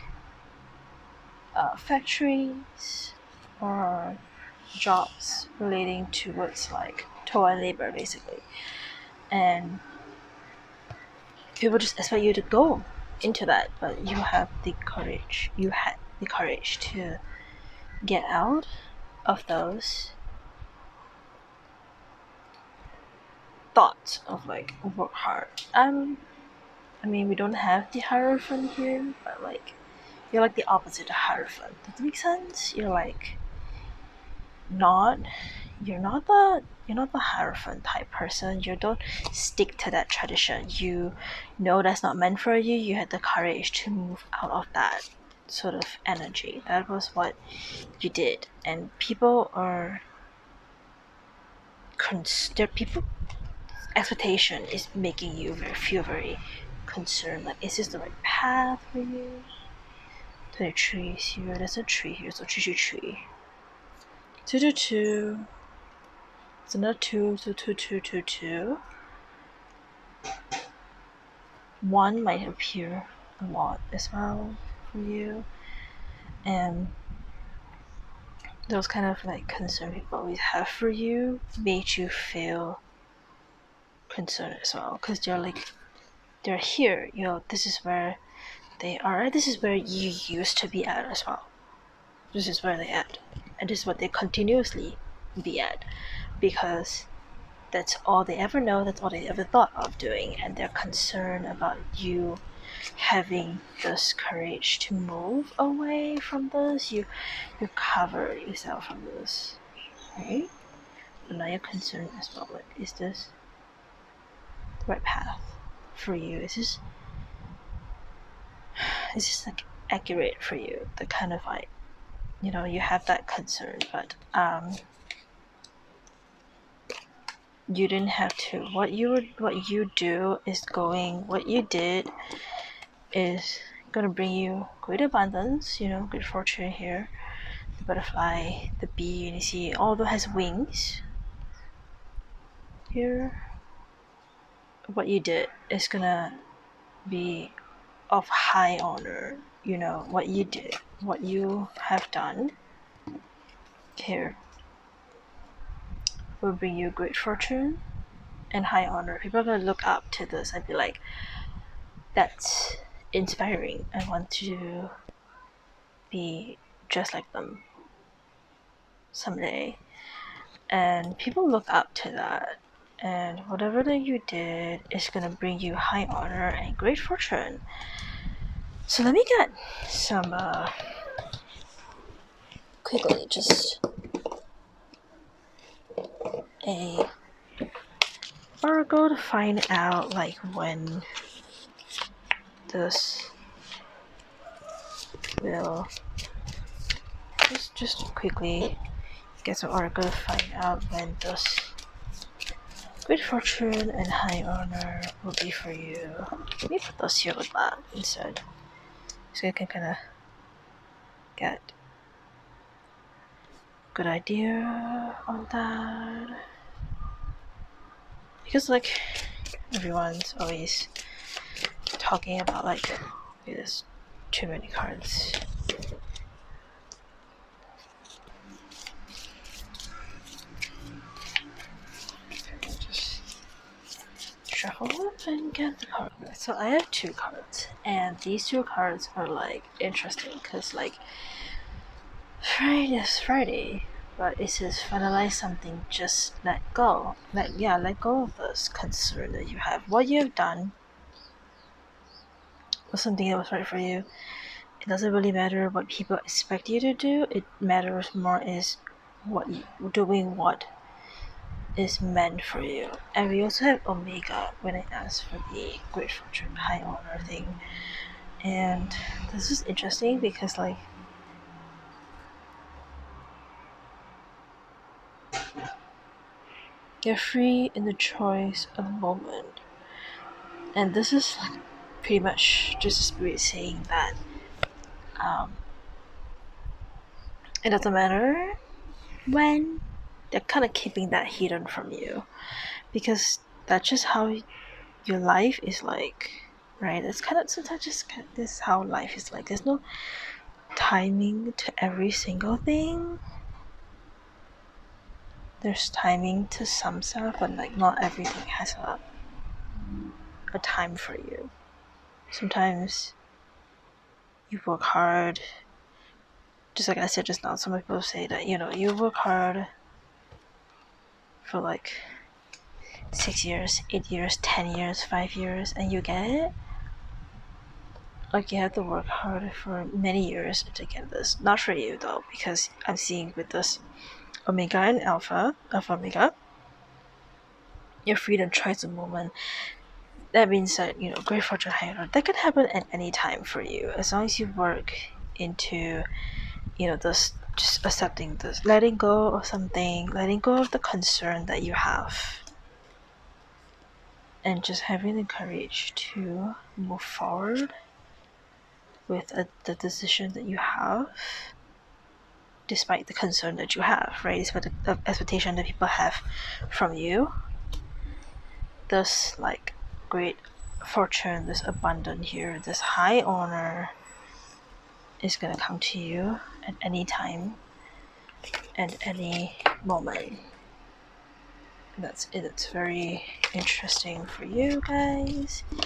factories or jobs relating towards like toy labor, basically. And people just expect you to go into that, but you have the courage. You had the courage to get out of those thoughts of like work hard. I mean, we don't have the Hierophant here, but like you're like the opposite of Hierophant. Does that make sense? Not you're not the Hierophant type person. You don't stick to that tradition. You know that's not meant for you. You had the courage to move out of that sort of energy. That was what you did. And people are people expectation is making you feel very concerned. Like, is this the right path for you? The tree is here. There's a tree here. So tree. 222. It's another 2, so 2. 1 might appear a lot as well for you. And those kind of like concern people always have for you made you feel concerned as well, because they're here, this is where they are, this is where you used to be at as well. This is where they're at, and this is what they continuously be at, because that's all they ever know, that's all they ever thought of doing, and they're concerned about you having this courage to move away from this. You cover yourself from this, right? And now you're concerned as well, like, is this the right path for you? Is this like accurate for you? The kind of like, you have that concern, but you didn't have to. What you did is gonna bring you great abundance, good fortune here. The butterfly, the bee, and you see although it has wings here, what you did is gonna be of high honor. What you did, what you have done here will bring you great fortune and high honor. People are gonna look up to this and be like, that's inspiring. I want to be just like them someday. And people look up to that, and whatever that you did is gonna bring you high honor and great fortune. So let me get some quickly just a oracle to find out like when this will just quickly get some oracle to find out when this Great fortune and high honor will be for you. Let me put those here with that instead, so you can kind of get a good idea on that. Because like everyone's always talking about like, okay, there's too many cards. Just shuffle up and get the card. So I have 2 cards, and these 2 cards are like interesting because like Friday, but it says finalize something, just let go. Let go of this concern that you have. What you have done was something that was right for you. It doesn't really matter what people expect you to do. It matters more is what is meant for you. And we also have Omega when I asked for the Great Fortune High Honor thing. And this is interesting because like you're free in the choice of the moment. And this is like pretty much just the spirit saying that it doesn't matter when. They're kind of keeping that hidden from you because that's just how your life is like, right? It's kind of sometimes just this is how life is like. There's no timing to every single thing. There's timing to some stuff, but like not everything has a time for you. Sometimes you work hard, just like I said just now. Some people say that you work hard for like 6 years, 8 years, 10 years, 5 years, and you get it. Like you have to work hard for many years to get this. Not for you though, because I'm seeing with this Omega and Alpha Omega, your freedom choice of moment. That means that great fortune high honor that can happen at any time for you, as long as you work into this, just accepting this, letting go of something, letting go of the concern that you have, and just having the courage to move forward with the decision that you have, despite the concern that you have, right? Despite the expectation that people have from you. This like great fortune, this abundance here, this high honor is gonna come to you at any time and any moment. That's it. It's very interesting for you guys. You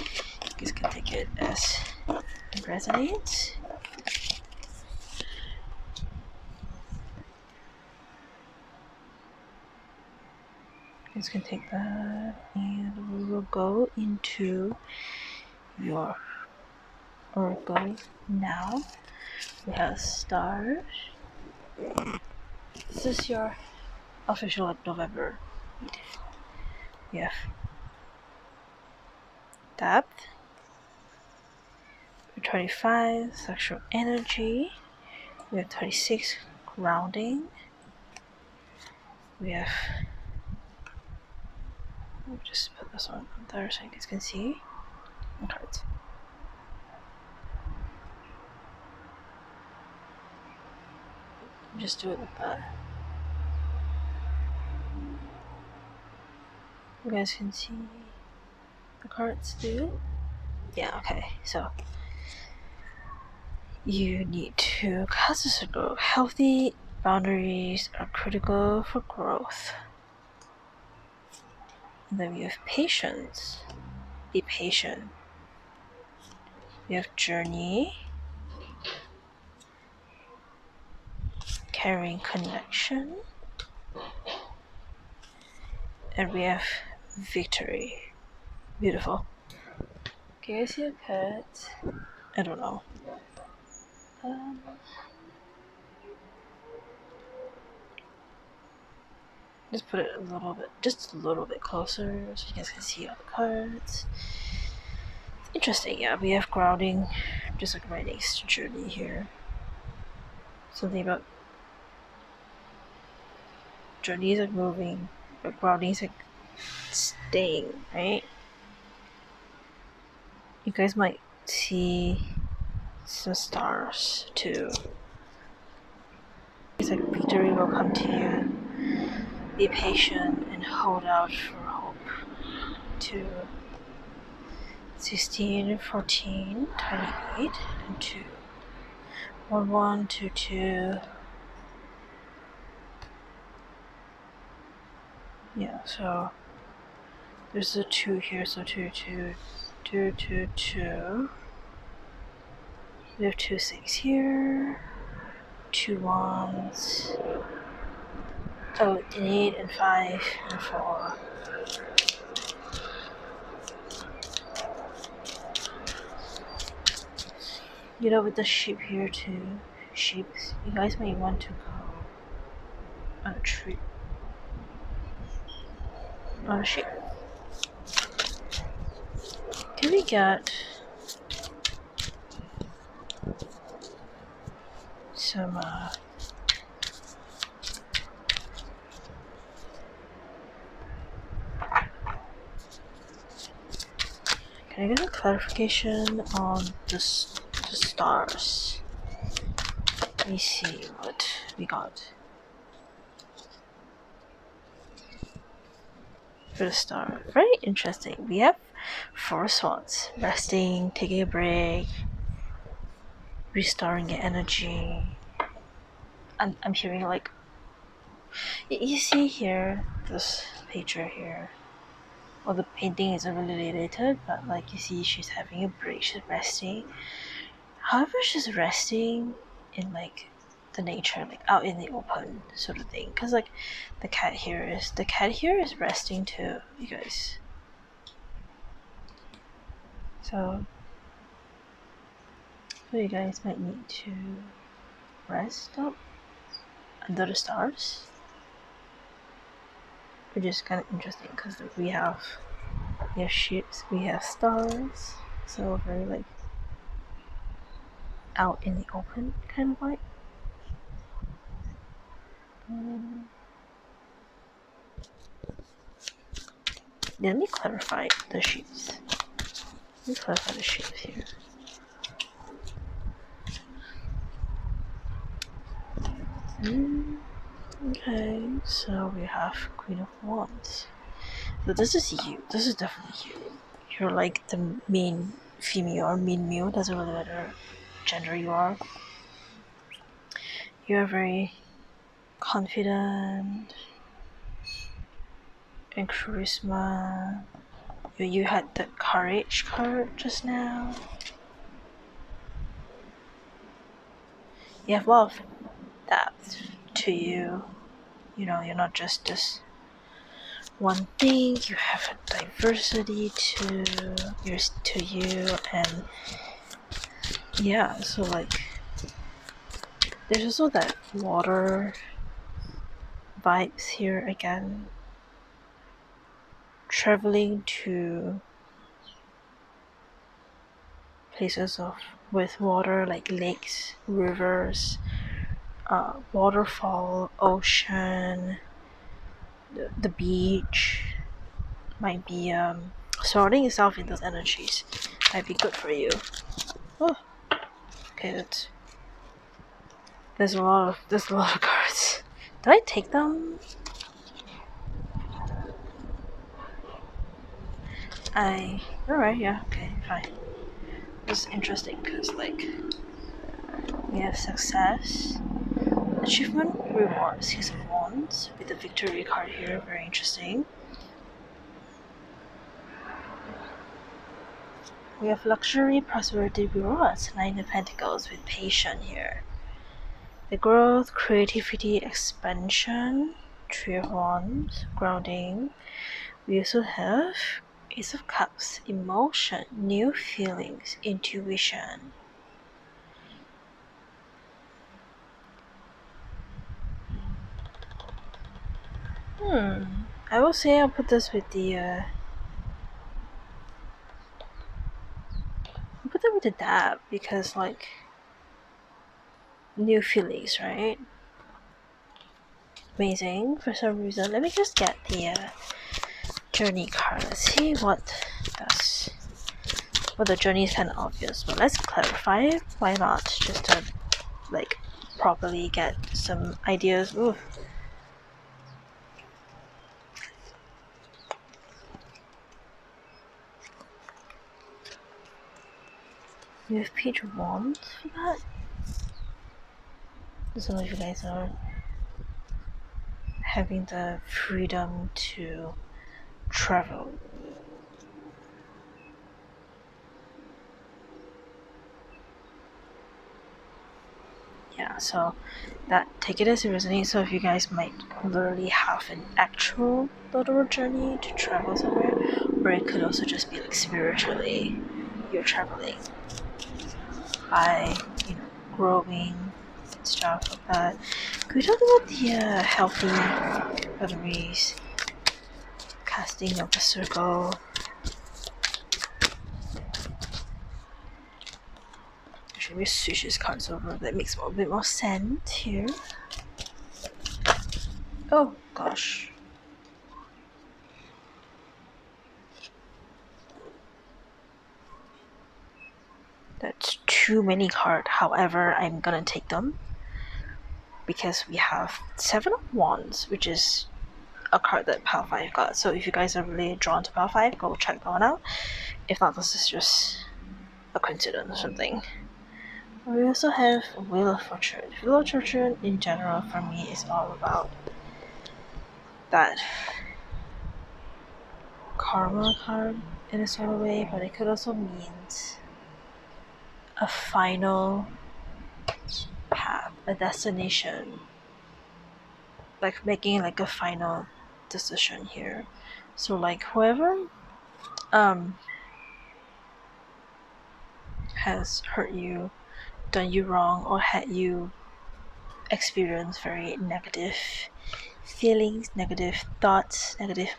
guys can take it as it resonates. You guys can take that, and we will go into your oracle now. We have stars. This is your official November. We have depth. 25, sexual energy. We have 26, grounding. We have, let me just put this on there so you guys can see the cards. Just do it like that. You guys can see the cards too. Yeah, okay, so you need to cause this to grow. Healthy boundaries are critical for growth. And then we have patience. Be patient. We have journey. Caring connection. And we have victory. Beautiful. Can you see a cat? I don't know. Just put it just a little bit closer so you guys can see all the cards. Interesting, yeah. We have grounding, just like my next journey here. Something about journeys like moving, but grounding is like staying, right? You guys might see some stars too. It's like victory will come to you. Be patient and hold out for hope. 2, 16, 14, 28, and 2. 1, 1, 2, 2. Yeah, so there's a 2 here, so 2, 2, 2, 2, 2. We have 2, 6 here. 2 1s. Oh, an 8 and 5 and 4. You know, with the sheep here too. Sheep, you guys may want to go on a trip. On a sheep. Can we get some can I get a clarification on the stars? Let me see what we got for the star. Very interesting. We have 4 slots: resting, taking a break, restoring your energy. I'm hearing like you see here this picture here. Well, the painting isn't really related, but like you see, she's having a break. She's resting. However, she's resting in like the nature, like out in the open sort of thing. Cause like the cat here is resting too, you guys. So you guys might need to rest up under the stars, which is kind of interesting because we have ships, we have stars, so very like out in the open kind of vibe. Let me clarify the sheets. Let me clarify the sheets here. Okay, so we have Queen of Wands. So this is you. This is definitely you. You're like the main female or main male. Doesn't really matter gender you are. You're very confident and charisma. You had the courage card just now. You have a lot of depth to you. You know, you're not just this one thing. You have a diversity to you, and yeah. So like, there's also that water vibes here again. Traveling to places with water like lakes, rivers, waterfall, ocean, the beach might be surrounding yourself in those energies might be good for you. Oh, okay, there's a lot of cards. Did I take them? Alright, yeah, okay, fine. This is interesting because like we have success, achievement, rewards, Six of Wands with the victory card here, very interesting. We have luxury, prosperity, rewards, Nine of Pentacles with patience here. The growth, creativity, expansion, Three of Wands, grounding. We also have Ace of Cups, emotion, new feelings, intuition. I will say I'll put this with the I'll put that with the dab because like new feelings, right? Amazing for some reason. Let me just get the journey card. Let's see what does. Well, the journey is kind of obvious, but let's clarify it. Why not? Just to like properly get some ideas. Ooh. We have Page of Wands for that. I don't know if you guys are having the freedom to travel. Yeah, so that take it as it resonates. So if you guys might literally have an actual literal journey to travel somewhere, or it could also just be like spiritually you're traveling by, you know, growing and stuff like that. Could we talk about the healthy boundaries, casting of the circle? Should we switch these cards over? That makes a bit more sense here. Oh gosh. That's too many cards. However, I'm gonna take them because we have 7 of Wands, which is a card that Power 5 got. So if you guys are really drawn to Power 5, go check that one out. If not, this is just a coincidence or something. We also have Wheel of Fortune. Wheel of Fortune in general for me is all about that karma card in a sort of way, but it could also mean a final path, a destination, like making like a final decision here. So like whoever has hurt you, done you wrong, or had you experience very negative feelings, negative thoughts, negative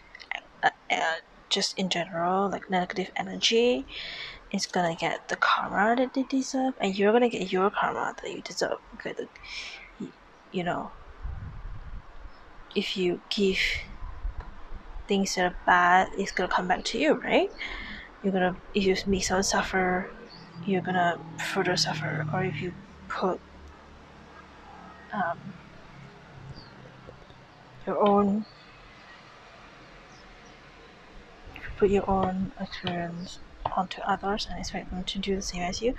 just in general, like negative energy, is gonna get the karma that they deserve, and you're gonna get your karma that you deserve. Okay, you know, if you give things that are bad, it's gonna come back to you, right? If you make someone suffer, you're gonna further suffer. Or if you put your own experience onto others and expect them to do the same as you,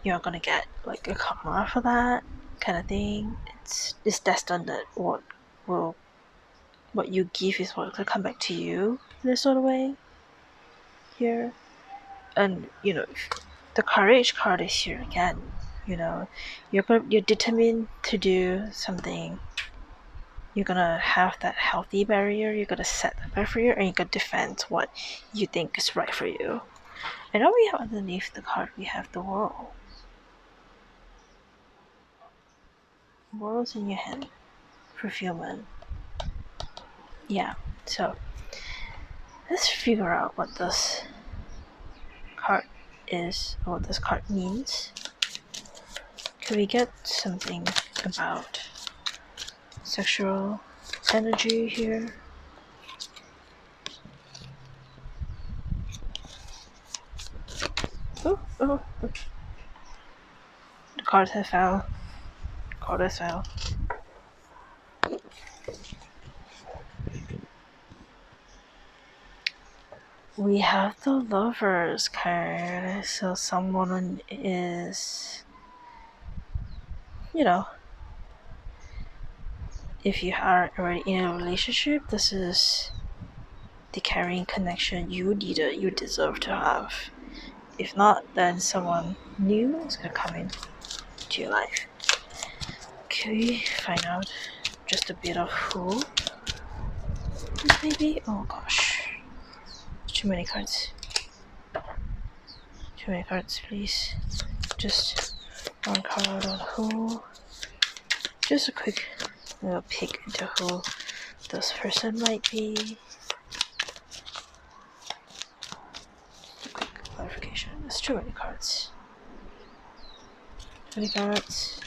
you're gonna get like a karma for that kind of thing. It's destined that what you give is what will come back to you in this sort of way here. And you know, the courage card is here again. You know, you're determined to do something. You're gonna have that healthy barrier. You're gonna set that barrier, and you're gonna defend what you think is right for you. And now we have underneath the card, we have the world. World's in your hand. Fulfillment. Yeah. So let's figure out what this card is, or what this card means. Can we get something about sexual energy here? Oh. The cards have fell. Card has fell. We have the Lovers card. So someone is, you know, if you are already in a relationship, this is the caring connection you deserve to have. If not, then someone new is gonna come into your life. Can we find out just a bit of who this may be? Oh gosh, too many cards. Too many cards, please. Just one card on who. Just a quick little peek into who this person might be. Just a quick clarification. There's too many cards. Too many cards.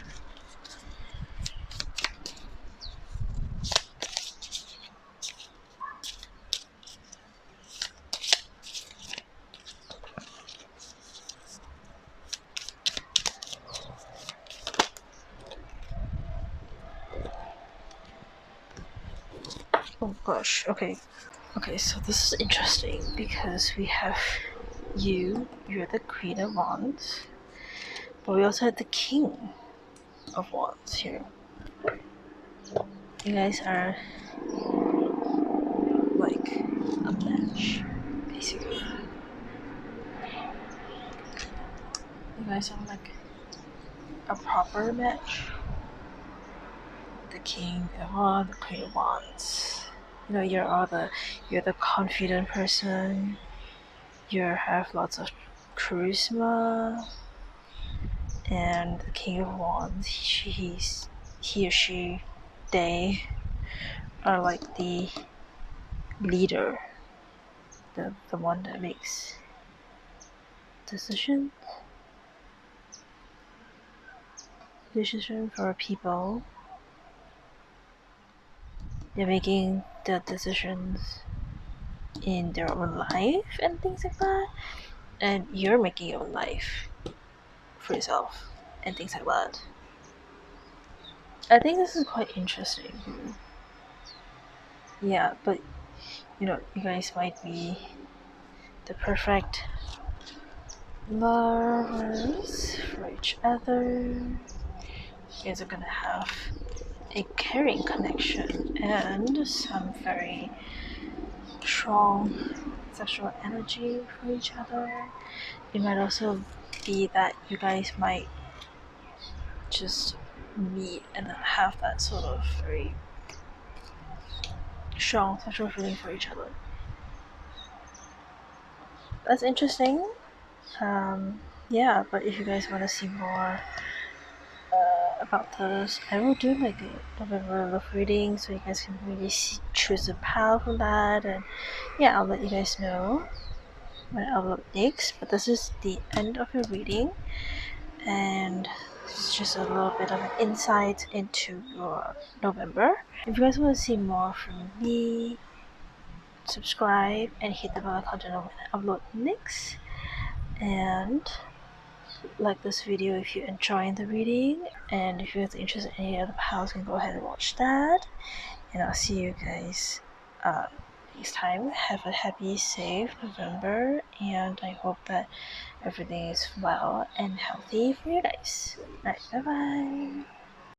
gosh. Okay. Okay, so this is interesting because we have you're the Queen of Wands, but we also have the King of Wands here. You guys are like a match, basically. You guys are like a proper match. The King of Wands, the Queen of Wands. You know, you're the confident person. You have lots of charisma, and the King of Wands, he or she, they are like the leader, the one that makes decisions for people. They're making the decisions in their own life and things like that, and you're making your own life for yourself and things like that. I think this is quite interesting. Yeah, but you know, you guys might be the perfect lovers for each other. You guys are gonna have a caring connection and some very strong sexual energy for each other. It might also be that you guys might just meet and have that sort of very strong sexual feeling for each other. That's interesting. Yeah, but if you guys want to see more about this, I will do like a November love reading so you guys can really choose a pal from that, and yeah, I'll let you guys know when I upload next. But this is the end of your reading, and it's just a little bit of an insight into your November. If you guys want to see more from me, subscribe and hit the bell icon to know when I upload next, and like this video if you're enjoying the reading, and if you're interested in any other pals, you can go ahead and watch that, and I'll see you guys next time. Have a happy, safe November, and I hope that everything is well and healthy for you guys. Alright, bye bye.